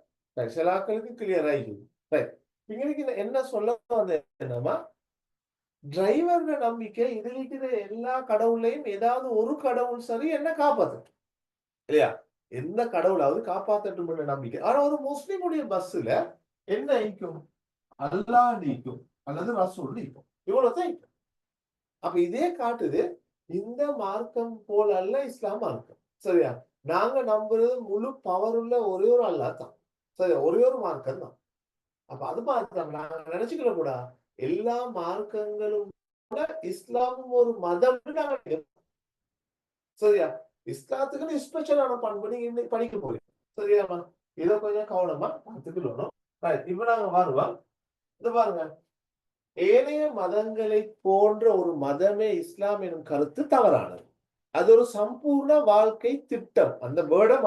சில ஆட்களுக்கு கிளியர் ஆகிக்குது. ரைட். இன்னைக்கு என்ன சொல்ல வந்தேன் என்னமா, டிரைவர்ல நம்பிக்கை இதுல இருக்கிற எல்லா கடவுளையும் ஏதாவது ஒரு கடவுள் சரி என்ன காப்பாத்தட்டும் இல்லையா? எந்த கடவுளாவது காப்பாத்தட்டும்ன்ற நம்பிக்கை. ஆனா ஒரு முஸ்லிமுடைய பஸ்ல என்ன ஈக்கும்? அல்லாஹ் நீக்கும் அல்லது ரசூல் நீக்கும், இவ்வளவுதான் ஈக்கும். அப்ப இதே காட்டுது இந்த மார்க்கம் போல் அல்ல இஸ்லாம் மார்க்கம். சரியா? நாங்க நம்புறது முழு பவர் உள்ள ஒரே ஒரு அல்லாஹ் தான். சரியா? ஒரே ஒரு மார்க்கம் தான். அப்ப அது மாத்திரம் நாங்க நினைச்சுக்கிற கூடா எல்லா மார்க்கங்களும் கூட இஸ்லாமும் ஒரு மதம் நாங்க சரியா? இஸ்லாத்துக்குன்னு ஸ்பெஷலான பண்பு நீங்க இன்னைக்கு படிக்க போறீங்க. சரியாமா? இதை கொஞ்சம் கவனமா பார்த்துக்கணும். இப்ப நாங்க வருவோம். இது பாருங்க, ஏனைய மதங்களை போன்ற ஒரு மதமே இஸ்லாம் எனும் கருத்து தவறானது. அது ஒரு சம்பூர்ண வாழ்க்கை திட்டம். அந்த வேர்டை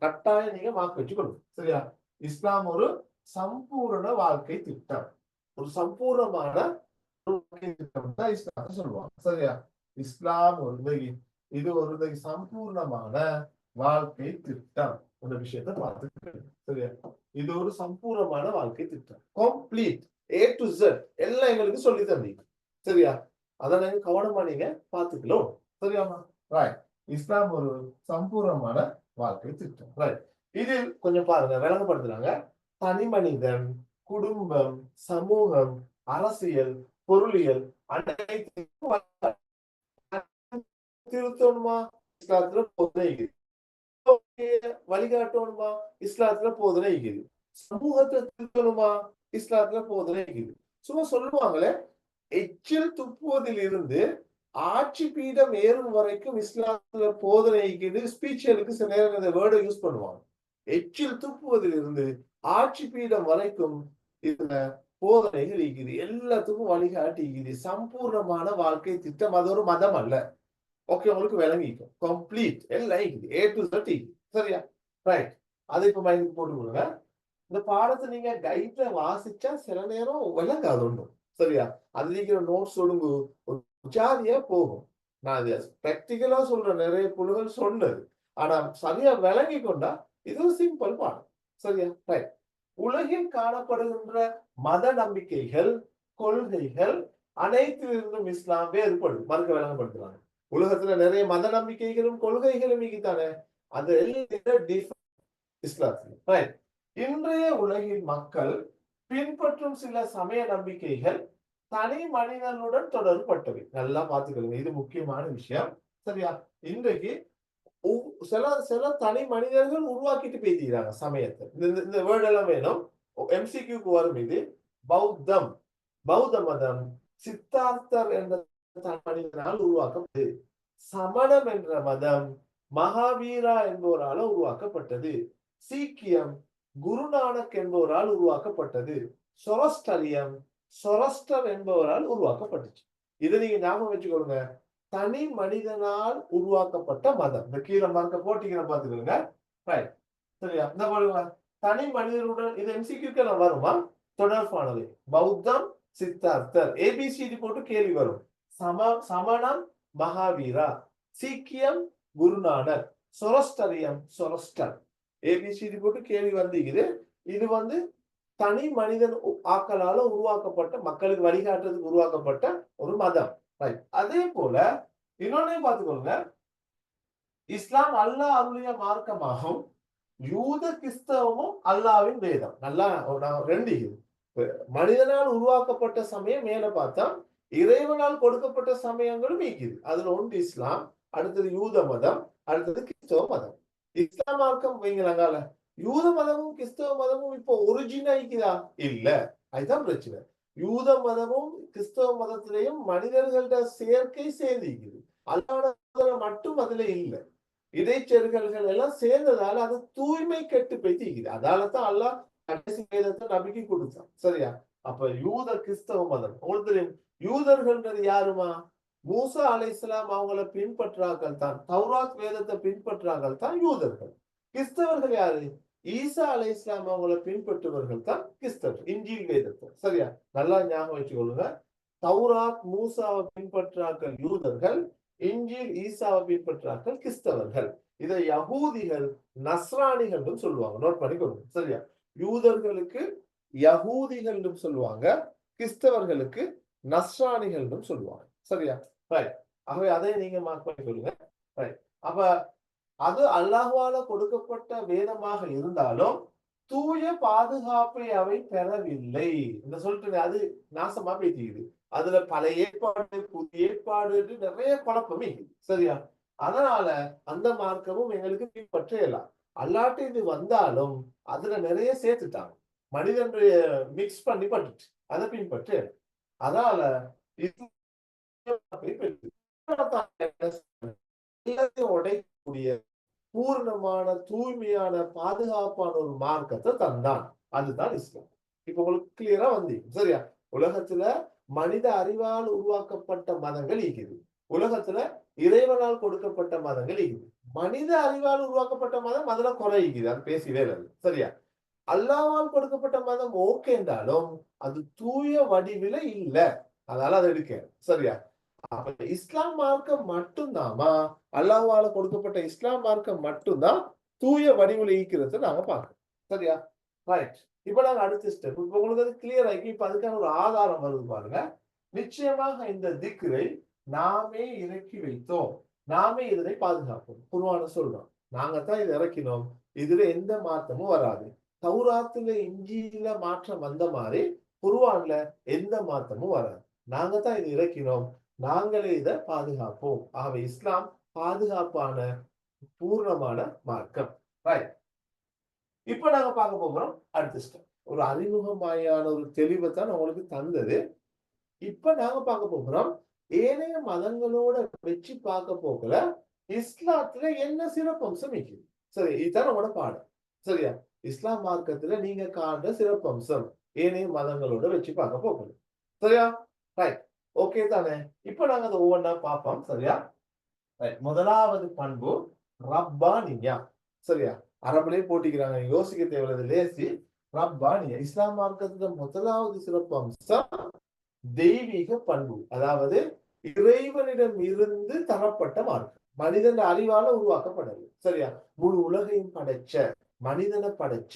கட்டாயம் நீங்க மார்க் வச்சுக்கணும். சரியா? இஸ்லாம் ஒரு சம்பூர்ண வாழ்க்கை திட்டம். ஒரு சம்பூர்ணமான வாழ்க்கை திட்டம் தான் இஸ்லாம் சொல்லுவாங்க. சரியா? இஸ்லாம் ஒரு இது ஒரு சம்பூர்ணமான வாழ்க்கை திட்டம். ஒரு விஷயத்தை பார்த்துக்கணும். சரியா? இது ஒரு சம்பூர்ணமான வாழ்க்கை திட்டம். கம்ப்ளீட் A to Z எல்லாம் எங்களுக்கு சொல்லி தந்தீங்க. சரியா? அதை நீங்க கவனமா நீங்க பார்த்துக்கலாம். சரியாமா? ரைட். இஸ்லாம் ஒரு சம்பூர்ணமான வாழ்க்கை திட்டம். ரைட். இதில் கொஞ்சம் பாருங்க, விளங்கப்படுத்துறாங்க. தனி மனிதன், குடும்பம், சமூகம், அரசியல், பொருளியல் அனைத்தையும் திருத்தணுமா? இஸ்லாத்துல போதனை வழிகாட்டணுமா? இஸ்லாத்துல போதனை இருக்குது. சமூகத்தை திருத்தணுமா? இஸ்லாத்துல போதனை இருக்குது. சும்மா சொல்லுவாங்களே, எச்சில் துப்புவதில் இருந்து ஆட்சி பீடம் ஏறும் வரைக்கும் இஸ்லாத்துல போதனை இருக்குது. ஸ்பீச்சுகளுக்கு சில நேரம் இந்த வேர்டை யூஸ் பண்ணுவாங்க. எச்சில் துப்புவதில் இருந்து ஆட்சி பீடம் வரைக்கும் இதுல போதனைகள் இருக்குது. எல்லாத்துக்கும் வழிகாட்டி இருக்குது. சம்பூர்ணமான வாழ்க்கை திட்டம். அது ஒரு மதம் அல்ல. ஓகே, உங்களுக்கு விளங்கிக்கும். கம்ப்ளீட் எல்லாம் இருக்குது. A to Z. சரியா? ரைட். அதை இப்ப மைண்ட் போட்டு கொடுங்க. இந்த பாடத்தை நீங்க கைட்ல வாசிச்சா சில நேரம் விளங்காது ஒன்றும். சரியா? அதுல இருக்கிற நோட்ஸ் ஒழுங்கு ஒரு ஜாதியா போகும். நான் அது பிராக்டிகலா சொல்ற நிறைய புள்ளிகள் சொன்னது. ஆனா சரியா விளங்கி கொண்டா இது ஒரு சிம்பிள் பாடம். சரியா? ரைட். உலகில் காணப்படுகின்ற மத நம்பிக்கைகள், கொள்கைகள் அனைத்திலிருந்தும் இஸ்லாம் வேறுபடும். மறுக்க விளங்கப்படுத்துறாங்க. உலகத்துல நிறைய மத நம்பிக்கைகளும் கொள்கைகளும் தானே, அது இஸ்லாத்துல. ரைட். இன்றைய உலகின் மக்கள் பின்பற்றும் சில சமய நம்பிக்கைகள் தனி மனிதனுடன் தொடர்பட்டவை. நல்லா பார்த்துக்கோங்க, இது முக்கியமான விஷயம். சரியா? இன்றைக்கு சில சில தனி மனிதர்கள் உருவாக்கிட்டு பேசிக்கிறாங்க சமயத்தை. இந்த வேர்ட் எல்லாம் வேணும். MCQக்கு வரும். இது பௌத்தம், பௌத்த மதம் சித்தார்த்தர் என்ற மனிதனால் உருவாக்கப்பட்டது. சமணம் என்ற மதம் மகாவீரா என்பவரால் உருவாக்கப்பட்டது. சீக்கியம் குருநானக் என்பவரால் உருவாக்கப்பட்டது. சொரஸ்டரியம் சொரஸ்டர் என்பவரால் உருவாக்கப்பட்டுச்சு. இதை நீங்க ஞாபகம் வச்சுக்கோங்க. தனி மனிதனால் உருவாக்கப்பட்ட மதம். இந்த கீழே மார்க்க போட்டிக்கிற பாத்துக்கோங்க. சரியா? இந்த பாருங்க, தனி மனிதனுடன் இது MCQ வருமா? தொடர்பானது. பௌத்தம் சித்தார்த்தர் ABCD போட்டு கேள்வி வரும். சமணம் மகாவீரா, சீக்கியம் குருநானக், சொரஸ்டரியம் சொரஸ்டர். ABCD போட்டு கேள்வி வந்தீங்க. இது தனி மனிதன் ஆக்களால உருவாக்கப்பட்ட, மக்களுக்கு வழிகாட்டுறதுக்கு உருவாக்கப்பட்ட ஒரு மதம். அதே போல இன்னொன்னையும் பார்த்துக்கோங்க. இஸ்லாம் அல்லாஹ் அருளிய மார்க்கமாகும். யூத கிறிஸ்தவமும் அல்லாவின் வேதம். நல்லா ரெண்டு. மனிதனால் உருவாக்கப்பட்ட சமயம் மேல பார்த்தா இறைவனால் கொடுக்கப்பட்ட சமயங்களும் இருக்குது. அதுல ஒன்று இஸ்லாம், அடுத்தது யூத மதம், அடுத்தது கிறிஸ்தவ மதம். இஸ்லாம் மார்க்கம் வைங்களாங்கால யூத மதமும் கிறிஸ்தவ மதமும் இப்போ ஒரிஜினாயிக்குதா? இல்ல. அதுதான் பிரச்சனை. யூத மதமும் கிறிஸ்தவ மதத்திலையும் மனிதர்கள்ட சேர்க்கை சேர்ந்திருக்குது. அல்லாஹ் மட்டும் அதுல இல்லை. இடைச்செருகல்கள் எல்லாம் சேர்ந்ததால அது தூய்மை கெட்டு போய்த்திருக்குது. அதாலதான் அல்லாஹ் கடைசி வேதத்தை நபிக்கு கொடுத்தான். சரியா? அப்ப யூத கிறிஸ்தவ மதம் உங்களுக்கு தெரியும். யூதர்கள்ன்றது யாருமா? மூசா அலைஹிஸ்ஸலாம் அவங்கள பின்பற்றார்கள் தான். தௌராத் வேதத்தை பின்பற்றார்கள் தான் யூதர்கள். கிறிஸ்தவர்கள் யாரு? ஈசா அலைஹிஸ்ஸலாம் அவங்கள பின்பற்றுவர்கள் தான் கிறிஸ்தவர்கள். இன்ஜீல் வேதத்தை. சரியா? நல்லா ஞாபகம் வச்சுக்கொள்ளுங்க. தௌராத் மூசாவை பின்பற்றார்கள் யூதர்கள், இன்ஜில் ஈசாவை பின்பற்றார்கள் கிறிஸ்தவர்கள். இதை யகூதிகள் நஸ்ரானிகள் சொல்லுவாங்க. நோட் பண்ணிக்கோங்க. சரியா? யூதர்களுக்கு யகூதிகள் சொல்லுவாங்க, கிறிஸ்தவர்களுக்கு நஸ்ரானிகள் சொல்லுவாங்க. சரியா? ரைட். ஆகவே அதை நீங்க மார்க் பண்ணிக்கொள்ளுங்க. ரைட். அப்ப அது அல்லாஹ்வால கொடுக்கப்பட்ட வேதமாக இருந்தாலும் தூய பாதுகாப்பை அவை பெறவில்லை. இந்த சொல்லிட்டு அது நாசமா பேசிக்குது. அதுல பழைய ஏற்பாடு புதிய ஏற்பாடு நிறைய குழப்பமே. சரியா? அதனால அந்த மார்க்கமும் எங்களுக்கு பின்பற்றலாம். அல்லாட்டு இது வந்தாலும் அதுல நிறைய சேர்த்துட்டாங்க. மனிதன் மிக்ஸ் பண்ணி பட்டுச்சு. அதை பின்பற்ற அதனால உடையக்கூடிய பூர்ணமான தூய்மையான பாதுகாப்பான ஒரு மார்க்கத்தை தந்தான். அதுதான் இஸ்லாம். இப்ப உங்களுக்கு கிளியரா வந்து சரியா? உலகத்துல மனித அறிவால் உருவாக்கப்பட்ட மதங்கள் இருக்குது. உலகத்துல இறைவனால் கொடுக்கப்பட்ட மதங்கள் இருக்குது. மனித அறிவால் உருவாக்கப்பட்ட மதம் அதுல குறையுது. அது பேசவே இல்லை. சரியா? அல்லாவால் கொடுக்கப்பட்ட மதம் ஓகே என்றாலும் அது தூய வடிவில இல்ல. அதனால அதை எடுக்க சரியா? இஸ்லாம் மார்க்கம் மட்டும்தாமா அல்லாஹ்வால கொடுக்கப்பட்ட இஸ்லாம் மார்க்கம் மட்டும்தான் தூய வடிவில் ஈக்கிறது நாங்க பார்க்கணும். சரியா? ரைட். இப்ப நாங்க அடுத்த ஸ்டெப். இப்ப உங்களுக்கு அது கிளியர் ஆகி இப்ப அதுக்கான ஒரு ஆதாரம் வருது பாருங்க. நிச்சயமாக இந்த திக்ரை நாமே இறக்கி வைத்தோம், நாமே இதனை பாதுகாப்போம். குர்ஆன்ல சொல்றோம், நாங்க தான் இதை இறக்கினோம், இதுல எந்த மாற்றமும் வராது. தௌராத்துல இஞ்சியில மாற்றம் வந்த மாதிரி குர்ஆன்ல எந்த மாற்றமும் வராது. நாங்க தான் இதை இறக்கினோம், நாங்களே இதை பாதுகாப்போம். ஆகவே இஸ்லாம் பாதுகாப்பான பூர்ணமான மார்க்கம். ரைட். இப்ப நாங்க பார்க்க போகிறோம் அடுத்த ஸ்டெப். ஒரு அறிமுகமாயான ஒரு தெளிவை தான் உங்களுக்கு தந்தது. இப்ப நாங்க பார்க்க போகிறோம் ஏனைய மதங்களோட வச்சு பார்க்க போகல இஸ்லாத்துல என்ன சிறப்பம்சம் இருக்குது. சரி, இதுதான் நம்மளோட பாடம். சரியா? இஸ்லாம் மார்க்கத்துல நீங்க காண்ற சிறப்பம்சம் ஏனைய மதங்களோட வச்சு பார்க்க போகல. சரியா? ரைட். ஓகே தானே? இப்ப நாங்க அதை ஒவ்வொன்றா பார்ப்போம். சரியா? முதலாவது பண்பு ரப்பானியா. சரியா? அரபுலயே போட்டிக்கிறாங்க, யோசிக்க தேவையில்லை, லேசி. ரப்பானியா இஸ்லாம் மார்க்கத்துல முதலாவது சிறப்பம்சம் தெய்வீக பண்பு. அதாவது இறைவனிடம் இருந்து தரப்பட்ட மார்க்கம். மனிதன் அறிவால உருவாக்கப்படவில்லை. சரியா? முழு உலகையும் படைச்ச, மனிதனை படைச்ச,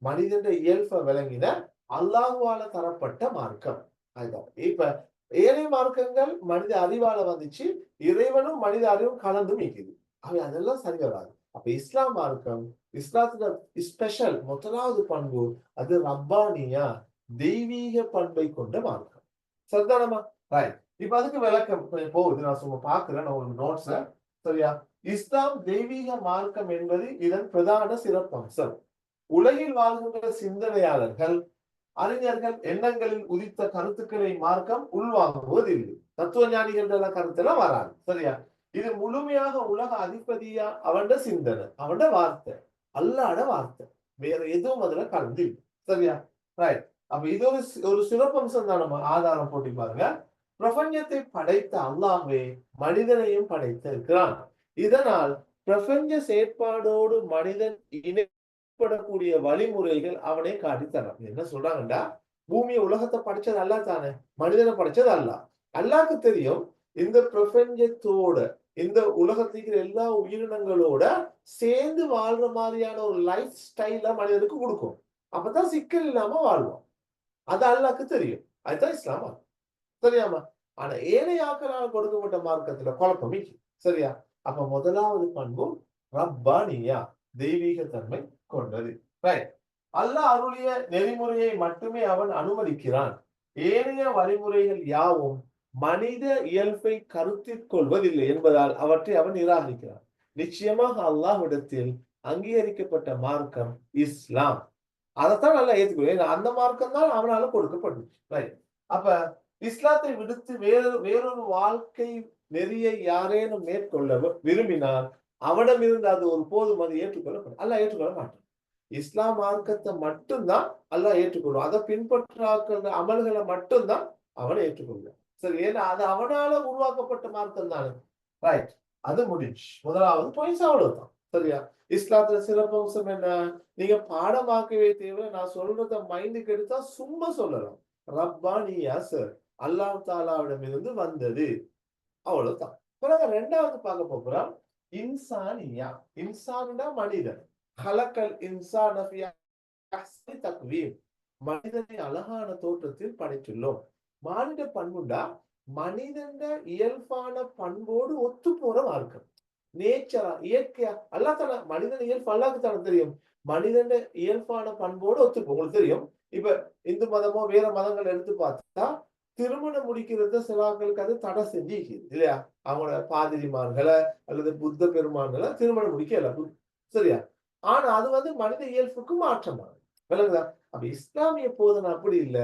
மனிதன் இயல்பை விளங்கின அல்லாஹ்வால தரப்பட்ட மார்க்கம். அதுதான். இப்ப ஏழை மார்க்கங்கள் மனித அறிவால வந்துச்சு, இறைவனும் மனித அறிவும் கலந்து நிற்குது. அவை அதெல்லாம் சரி வராது. அப்ப இஸ்லாம் மார்க்கம், இஸ்லாத்துல ஸ்பெஷல் முதலாவது பண்பு அது ரப்பானியா, தெய்வீக பண்பை கொண்ட மார்க்கம். சரிதானமா? ரைட். இப்ப அதுக்கு விளக்கம் போகுது. நான் சும்மா பாக்குறேன் உங்களுக்கு நோட்ஸ்ல. சரியா? இஸ்லாம் தெய்வீக மார்க்கம் என்பது இதன் பிரதான சிறப்பம்சம். உலகில் வாழ்கின்ற சிந்தனையாளர்கள், அறிஞர்கள் எண்ணங்களில் உதித்த கருத்துக்களை மார்க்கம் உள்வாங்குவதில்லை. தத்துவ ஞானிகள் கருத்துல வராது. சரியா? இது முழுமையாக உலக அதிபதியா அவன் சிந்தனை, அவன் வார்த்தை, அல்லாட வார்த்தை, வேற எதுவும் அதுல கலந்து. சரியா? ரைட். அப்ப இது ஒரு சிறப்பம்சம் தான். நம்ம ஆதாரம் போட்டி பாருங்க. பிரபஞ்சத்தை படைத்த அல்லாஹ்வே மனிதனையும் படைத்திருக்கிறான். இதனால் பிரபஞ்ச செயற்பாடோடு மனிதன் இணைப்படக்கூடிய வழிமுறைகள் அவனை காட்டித்தரான். என்ன சொல்றாங்கடா, பூமியை உலகத்தை படைச்சது அல்லா தானே, மனிதனை படைச்சது அல்லா. அல்லாஹ்க்கு தெரியும் இந்த பிரபஞ்சத்தோட இந்த உலகத்துக்கு எல்லா உயிரினங்களோட சேர்ந்து வாழ்ற மாதிரியான ஒரு லைஃப் ஸ்டைல மனிதனுக்கு கொடுக்கும். அப்பதான் சிக்கல் இல்லாம வாழ்வோம். அது அல்லாஹ்க்கு தெரியும். அதுதான் இஸ்லாமா. சரியாமா? ஆனா ஏழை ஆக்களால் கொடுக்கப்பட்ட மார்க்கத்துல குழப்பம். சரியா? அப்ப முதலாவது பண்பு ரப்பானியா, தெய்வீக தன்மை கொண்டது. ரைட். அல்லாஹ் அருளிய நெறிமுறையை மட்டுமே அவன் அனுமதிக்கிறான். ஏனைய வழிமுறைகள் யாவும் மனித இயல்பை கருத்தில் கொள்வதில்லை என்பதால் அவற்றை அவன் நிராகரிக்கிறான். நிச்சயமாக அல்லாஹ்விடத்தில் அங்கீகரிக்கப்பட்ட மார்க்கம் இஸ்லாம். அதைத்தான் நல்லா ஏத்துக்கொள்ள. அந்த மார்க்கம் தான் அவனால கொடுக்கப்பட்டுச்சு. ரைட். அப்ப இஸ்லாத்தை விடுத்து வேறொரு வாழ்க்கை நெறியை யாரேனும் மேற்கொள்ள விரும்பினால் அவனிடமிருந்து அது ஒரு போதும் அது ஏற்றுக்கொள்ளப்படும். அல்லாஹ் ஏற்றுக்கொள்ள மாட்டான். இஸ்லாம் மார்க்கத்தை மட்டும்தான் அல்லாஹ் ஏற்றுக்கொள்ளும். அதை பின்பற்றாக்கிற அமல்களை மட்டும்தான் அவனை ஏற்றுக்கொள்ளும். சரி, ஏன்னா அது அவனால உருவாக்கப்பட்ட மார்க்கம் தானே. ரைட். அது முடிஞ்சு. முதலாவது பாயிண்ட்ஸ் அவ்வளவுதான். சரியா? இஸ்லாத்துல சிறப்பம்சம் என்ன? நீங்க பாடமாக்கவே தேவை. நான் சொல்றத மைண்டுக்கு எடுத்தா சும்மா சொல்லலாம். ரப்பானியா சார், அல்லாஹ் தாலாவிடம் இருந்து வந்தது, அவ்வளவுதான். பிறகு ரெண்டாவது பார்க்க போகிறோம் இன்சானியா. இன்சான்னா மனிதன். ஹலக்கல் இன்சான ஃபி அஹ்ஸனி தக்வீம். மனிதனை அழகான தோற்றத்தில் படைத்துள்ளோம். மானிட பண்புண்டா மனிதன் இயல்பான பண்போடு ஒத்து போற மார்க்கம். நேச்சரா இயற்கையா அல்லாஹ் தான மனிதன் இயல்பு அல்லாஹ்க்கு தான தெரியும். மனிதன் இயல்பான பண்போடு ஒத்து உங்களுக்கு தெரியும். இப்ப இந்து மதமோ வேற மதங்கள் எடுத்து பார்த்தா திருமணம் முடிக்கிறத சிலாக்களுக்கு அது தடை செஞ்சு இல்லையா? அவங்களோட பாதிரிமார்களை அல்லது புத்த பெருமான்களை திருமணம் முடிக்கல சரியா? ஆனா அது வந்து மனித இயல்புக்கு மாற்றமானது. விளங்குதா? அப்ப இஸ்லாமிய போதனை அப்படி இல்ல,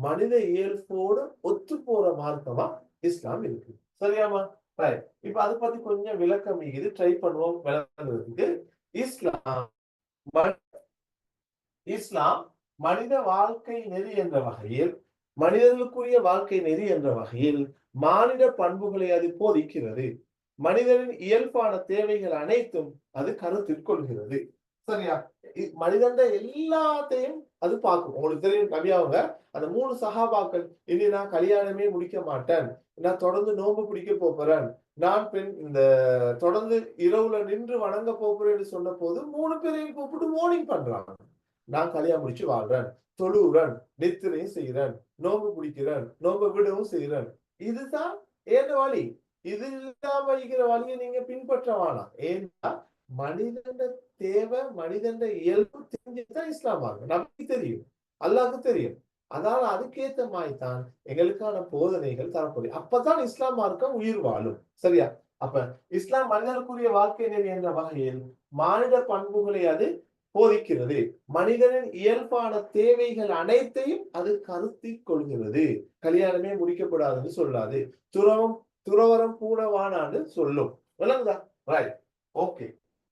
மனித இயல்போடு ஒத்து போற மார்க்கமா இஸ்லாம் இருக்கு. சரியாமா? ரைட். இப்ப அதை பத்தி கொஞ்சம் விளக்கம் இது ட்ரை பண்ணுவோம் விளங்குறதுக்கு. இஸ்லாம் இஸ்லாம் மனித வாழ்க்கை நெறி என்ற வகையில், மனிதர்களுக்குரிய வாழ்க்கை நெறி என்ற வகையில் மானிட பண்புகளை அது போதிக்கிறது. மனிதனின் இயல்பான தேவைகள் அனைத்தும் அது கருத்தில் கொள்கிறது. சரியா? மனிதன் எல்லாத்தையும் அது பார்க்கும். உங்களுக்கு தெரியும் நபி அவங்க அந்த 3 சஹாபாக்கள், இனி நான் கல்யாணமே முடிக்க மாட்டேன், நான் தொடர்ந்து நோன்பு பிடிக்க போறேன், நான் இந்த தொடர்ந்து இரவுல நின்று வணங்க போகிறேன்னு சொன்ன போது 3 பேரையும் கூப்பிட்டு வார்னிங் பண்றாங்க. நான் கல்யாணம் முடிச்சு வாழ்றேன், தொழுகிறேன், நித்திரையும் செய்கிறேன், நோன்பு பிடிக்கிறேன், நோன்பு விடவும் செய்கிறேன். இதுதான் ஏன் வழி. இது இல்லாம இருக்கிற வழியை நீங்க பின்பற்ற வேணாம். ஏன்னா மனிதன் தேவை, மனிதன் இயல்பு தெரிஞ்சுதான் இஸ்லாம் ஆகும். நமக்கு தெரியும், அல்லாஹ்க்கு தெரியும். அதனால அதுக்கேற்ற மாதிரி தான் எங்களுக்கான போதனைகள் தரப்படும். அப்பதான் இஸ்லாம் மார்க்கம் உயிர் வாழும். சரியா? அப்ப இஸ்லாம் மனிதனுக்குரிய வாழ்க்கை நெறி என்ற வகையில் மானிட பண்புகளை அது போதிக்கிறது. மனிதனின் இயல்பான தேவைகள் அனைத்தையும் அது கருத்தில் கொள்கிறது. கல்யாணமே முடிக்கப்படாதுன்னு சொல்லாது. துறவரம் பூணவானான்னு சொல்லும். விளங்குதா? ரைட். ஓகே.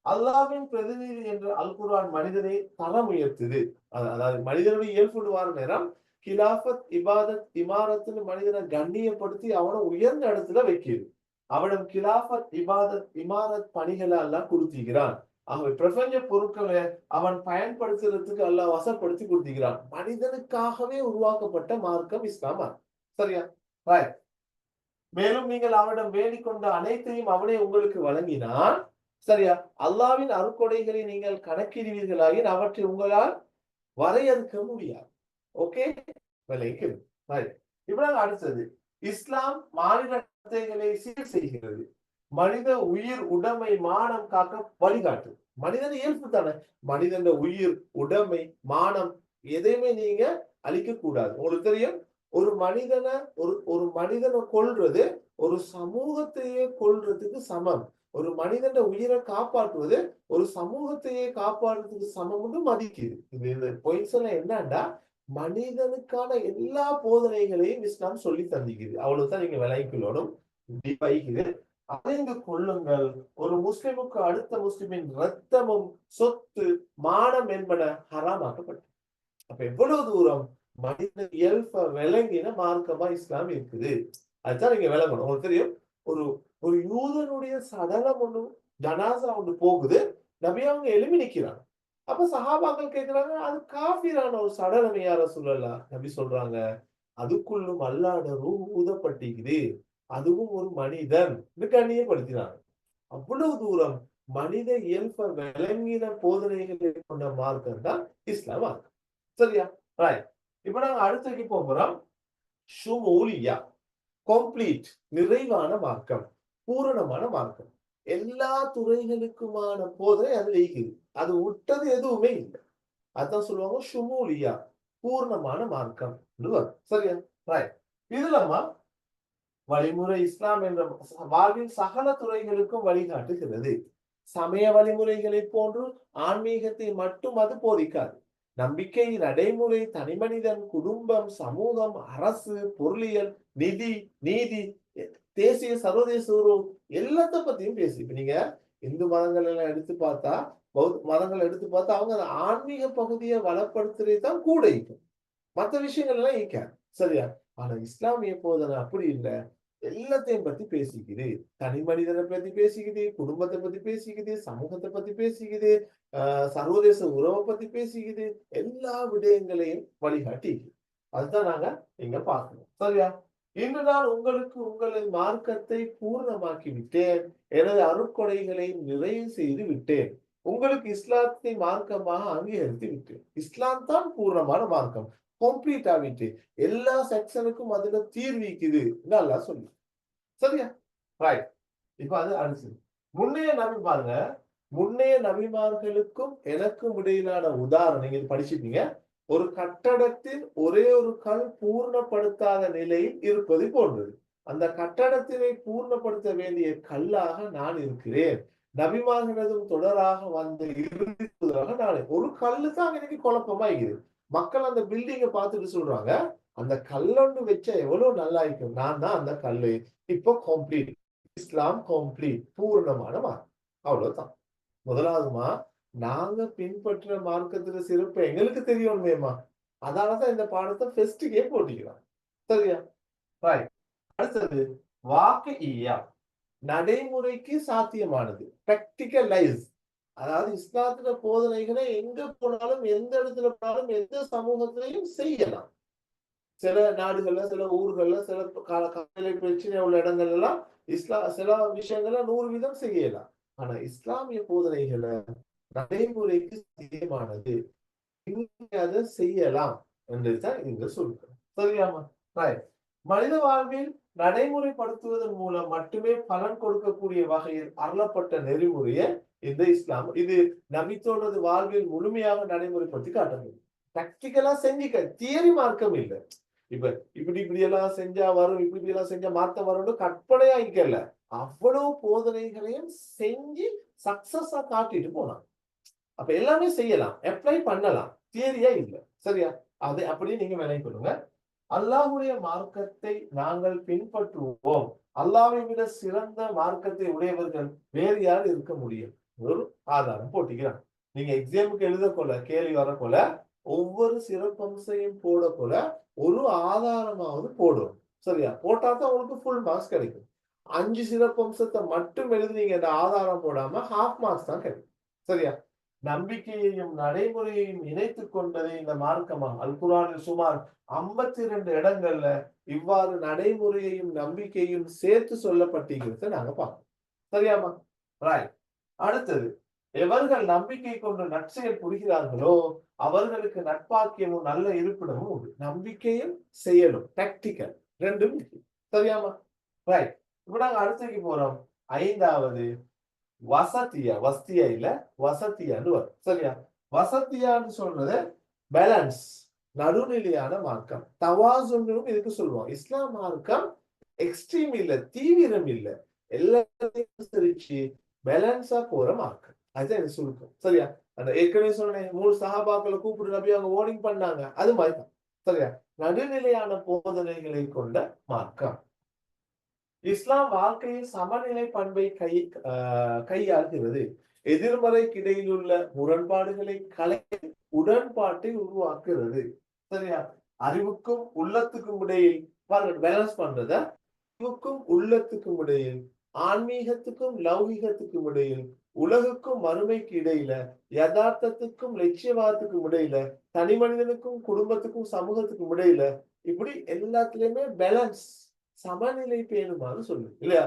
அல்லாஹ்வின் பிரதிநிதி என்ற அல் குர்ஆன் மனிதனை தரம் உயர்த்துது. அதாவது மனிதனுடைய இயல்பு வார நேரம் கிலாஃபத் இபாதத் இமாரத்துன்னு மனிதனை கண்ணியப்படுத்தி அவனை உயர்ந்த இடத்துல வைக்கிது. அவனும் கிலாஃபத் இபாதத் இமாரத் பணிகளை எல்லாம் கொடுத்திருக்கிறான். அவன் பிரபஞ்ச பொருட்களை அவன் பயன்படுத்துறதுக்கு அல்லாஹ் வசப்படுத்தி கொடுத்திருக்கிறான். மனிதனுக்காகவே உருவாக்கப்பட்ட மார்க்கம் இஸ்லாம். சரியா? ரைட். மேலும் நீங்கள் அவனிடம் வேண்டிக் கொண்ட அனைத்தையும் அவனே உங்களுக்கு வழங்கினான். சரியா? அல்லாஹ்வின் அருட்கொடைகளை நீங்கள் கணக்கிடுவீர்களாயின் அவற்றை உங்களால் வரையறுக்க முடியாது. ஓகே, இவ்வளவு. அடுத்தது இஸ்லாம் மாநில சீர் செய்கிறது. மனித உயிர் உடைமை மானம் காக்க வழிகாட்டு. மனிதன் இயல்பு தானே. மனிதன் உயிர் உடைமை மானம் எதையுமே நீங்க அழிக்க கூடாது. உங்களுக்கு தெரியும், ஒரு மனிதனை ஒரு மனிதனை கொல்றது ஒரு சமூகத்தையே கொல்றதுக்கு சமம். ஒரு மனிதன் உயிரை காப்பாற்றுவது ஒரு சமூகத்தையே காப்பாற்றுறதுக்கு சமம்னு மதிக்குது. இந்த பாயிண்ட்ஸ் எல்லாம் என்னன்னா மனிதனுக்கான எல்லா போதனைகளையும் இஸ்லாம் சொல்லி தந்திக்குது. அவ்வளவுதான் நீங்க விளைக்கணும். அறிந்து கொள்ளுங்கள், ஒரு முஸ்லிமுக்கு அடுத்த முஸ்லிமின் ரத்தமும் சொத்து மானம் என்பன ஹராமாக்கப்பட்டது. அப்ப எவ்வளவு தூரம் மனித இயல்ப விளங்கின மார்க்கமா இஸ்லாம் இருக்குது. அதுதான் நீங்க விளங்கணும். உங்களுக்கு தெரியும், ஒரு யூதனுடைய சடலம் ஒண்ணு ஜனாசா ஒண்ணு போகுது, நபி அவங்க எழுப்பி நிக்கிறாங்க. அப்ப சஹாபாக்கள் கேட்கிறாங்க, அது காஃபிரான ஒரு சடலம் யார சொல்லலாம். நபி சொல்றாங்க, அதுக்குள்ளும் அல்லாஹ்ட ரூஹ் ஊதப்பட்டிக்குது, அதுவும் ஒரு மனிதன் கண்ணியப்படுத்தினாங்க. அவ்வளவு தூரம் மனித இயல்ப விளங்கின போதனைகளை கொண்ட மார்க்கம் தான் இஸ்லாம் மார்க்கம். சரியா? ரைட். இப்ப நாங்க அடுத்தக்கு போகிறோம். ஷுமூலியா, கம்ப்ளீட், நிறைவான மார்க்கம், பூரணமான மார்க்கம். எல்லா துறைகளுக்குமான போதனை அது வைக்குது. அது விட்டது எதுவுமே இல்லை. அதான் சொல்லுவாங்க ஷுமூலியா, பூர்ணமான மார்க்கம். சரியா? ரைட். இதுலமா வழிமுறை இஸ்லாம் என்ற வாழ்வின் சகல துறைகளுக்கும் வழிகாட்டுகிறது. சமய வழிமுறைகளை போன்று ஆன்மீகத்தை மட்டும் அது போதிக்காது. நம்பிக்கை, நடைமுறை, தனிமனிதன், குடும்பம், சமூகம், அரசு, பொருளியல், நிதி, நீதி, தேசிய சர்வதேச உறவு எல்லாத்த பத்தியும் பேசி. இப்ப நீங்க இந்து மதங்கள் எல்லாம் எடுத்து பார்த்தா, பௌத்த மதங்கள் எடுத்து பார்த்தா அவங்க ஆன்மீக பகுதியை வளப்படுத்துறதே தான் கூட இருக்கும். மற்ற விஷயங்கள் எல்லாம் ஈக்காது. சரியா? ஆனா இஸ்லாமிய போதனை அப்படி இல்லை. எல்லாத்தையும் பத்தி பேசிக்குது. தனி மனிதனை பத்தி பேசிக்குது, குடும்பத்தை பத்தி பேசிக்குது, சமூகத்தை பத்தி பேசிக்குது, சர்வதேச உறவை பத்தி பேசிக்குது. எல்லா விடயங்களையும் வழிகாட்டி அதுதான் நாங்க இங்க பார்க்கணும். சரியா? இன்று நான் உங்களுக்கு உங்களின் மார்க்கத்தை பூர்ணமாக்கி விட்டேன், எனது அருட்கொடைகளை நிறைவு செய்து விட்டேன், உங்களுக்கு இஸ்லாத்தை மார்க்கமாக அங்கீகரித்து விட்டேன். இஸ்லாம் தான் பூர்ணமான மார்க்கம், கம்ப்ளீட் ஆகிட்டு எல்லா செக்ஷனுக்கும் அதுல தீர்விக்குது நல்லா சொல்லு. சரியா? ரைட். இப்ப அது அடுத்தது முன்னைய நபி பாருங்க, முன்னைய நபிமார்களுக்கும் எனக்கும் இடையிலான உதாரணம் நீங்க படிச்சிருப்பீங்க. ஒரு கட்டடத்தின் ஒரே ஒரு கல் பூர்ணப்படுத்தாத நிலையில் இருப்பது போன்றது. அந்த கட்டடத்தினை பூர்ணப்படுத்த வேண்டிய கல்லாக நான் இருக்கிறேன். நபிமார்களதும் தொடராக வந்த இறுதி தூதராக நான். ஒரு கல்லு தான் எனக்கு குழப்பமாயிக்குது. மக்கள் அந்த பில்டிங்கை பார்த்துட்டு சொல்றாங்க, அந்த கல்லொண்டு வச்சா எவ்வளவு நல்லா இருக்கும், நான் தான் அந்த கல்லு. இப்போ கம்ப்ளீட், இஸ்லாம் கம்ப்ளீட், பூர்ணமான மார்க்கம். அவ்வளவுதான். முதலாவதுமா, நாங்க பின்பற்ற மார்க்கத்துல சிறப்பு எங்களுக்கு தெரியணுமேமா. அதனாலதான் இந்த பாடத்தை ஃபெஸ்டுக்கே போட்டிக்கிறாங்க. சரியா? ரைட். அடுத்தது வாக்கியா, நடைமுறைக்கு சாத்தியமானது, பிராக்டிகலைஸ். அதாவது இஸ்லாத்துல போதனைகளை எங்க போனாலும், எந்த இடத்துல போனாலும், எந்த சமூகத்திலையும் செய்யலாம். சில நாடுகள்ல, சில ஊர்கள்ல, சில கால பிரச்சனை உள்ள இடங்கள்ல எல்லாம் சில விஷயங்களை 100% செய்யலாம். ஆனா இஸ்லாமிய போதனைகளை நடைமுறைக்கு சாத்தியமானது, அதை செய்யலாம் என்றுதான் இங்க சொல்றோம். சரியாமா? மனித வாழ்வில் நடைமுறைப்படுத்துவதன் மூலம் மட்டுமே பலன் கொடுக்கக்கூடிய வகையில் அருளப்பட்ட நெறிமுறையை இந்த இஸ்லாம் இது நபித்தோனது வாழ்வில் முழுமையாக நடைமுறைப்படுத்தி காட்டணும். பிராக்டிகலா செஞ்சுக்க, தியரி மார்க்கம் இல்லை. இப்ப இப்படி எல்லாம் செஞ்சா வரும், இப்படி எல்லாம் செஞ்சா மாத்த வரும்னு கற்பனையா இக்கல. அவ்வளவு போதனைகளையும் செஞ்சு சக்சஸா காட்டிட்டு போனாங்க. அப்ப எல்லாமே செய்யலாம், அப்ளை பண்ணலாம், தியரியா இல்ல. சரியா? அது அப்படியே நீங்க விளங்கிக் கொள்ளுங்க. அல்லாஹ்வுடைய மார்க்கத்தை நாங்கள் பின்பற்றுவோம். அல்லாஹ்வை விட சிறந்த மார்க்கத்தை உடையவர்கள் வேறு யார் இருக்க முடியும்? ஒரு ஆதாரம் போட்டிக்கிறான். நீங்க எக்ஸாமுக்கு எழுத கொள்ள, கேள்வி வர கொள்ள, ஒவ்வொரு சிறப்பம்சையும் போட கொள்ள ஒரு ஆதாரமாவது போடும். சரியா? போட்டா தான் உங்களுக்கு ஃபுல் மார்க்ஸ் கிடைக்கும். 5 சிறப்பம்சத்தை மட்டும் எழுதுனீங்க, இந்த ஆதாரம் போடாம ஹாஃப் மார்க்ஸ் தான் கிடைக்கும். சரியா? நம்பிக்கையையும் நடைமுறையையும் இணைத்துக் கொண்டதே இந்த மார்க்கமா. அல் குர்ஆனில் சுமார் 52 இடங்கள்ல இவ்வாறு நடைமுறையையும் நம்பிக்கையும் சேர்த்து சொல்லப்பட்டிருக்கிறத நாங்க பார்க்கணும். சரியாமா? ரைட். அடுத்தது, எவர்கள் நம்பிக்கை கொண்டு நற்செயல் புரிகிறார்களோ அவர்களுக்கு நட்பாக்கியமும் நல்ல இருப்பிடமும் உண்டு. நம்பிக்கையும் செயலும், பிராக்டிக்கல், ரெண்டும் இருக்கு. சரியாமா? ரைட். இப்ப நாங்க அடுத்தக்கு போறோம். 5வது வசத்தியா, வஸ்தியா இல்ல, வசத்தியான்னு வரும். சரியா? வசத்தியான்னு சொல்றது பேலன்ஸ், நடுநிலையான மார்க்கம். தவாசுன்னும் இதுக்கு சொல்லுவோம். இஸ்லாம் மார்க்கம் எக்ஸ்ட்ரீம் இல்ல, தீவிரம் இல்ல, எல்லாத்தையும் அனுசரிச்சு பேலன்ஸா போற மார்க்கம். அதுதான் எனக்கு சுருக்கம். சரியா? அந்த ஏற்கனவே சொன்னேன், 3 சஹாபாக்களை கூப்பிட்டு நபி அவங்க வார்னிங் பண்ணாங்க, அது மாதிரி தான். சரியா? நடுநிலையான போதனைகளை கொண்ட மார்க்கம். இஸ்லாம் வாழ்க்கையில் சமநிலை பண்பை கையாளுகிறது. எதிர்மறைக்கு இடையில் உள்ள முரண்பாடுகளை களைந்து உடன்பாட்டை உருவாக்குகிறது. சரியா? அறிவுக்கும் உள்ளத்துக்கும் இடையில் பேலன்ஸ் பண்றத, அறிவுக்கும் உள்ளத்துக்கும் இடையில், ஆன்மீகத்துக்கும் லௌகிகத்துக்கும் இடையில், உலகுக்கும் மறுமைக்கு இடையில, யதார்த்தத்துக்கும் லட்சியவாதத்துக்கும் இடையில, தனி மனிதனுக்கும் குடும்பத்துக்கும் சமூகத்துக்கும் இடையில, இப்படி எல்லாத்துலயுமே பேலன்ஸ், சமநிலை பேணுமாறு சொல்லு இல்லையா?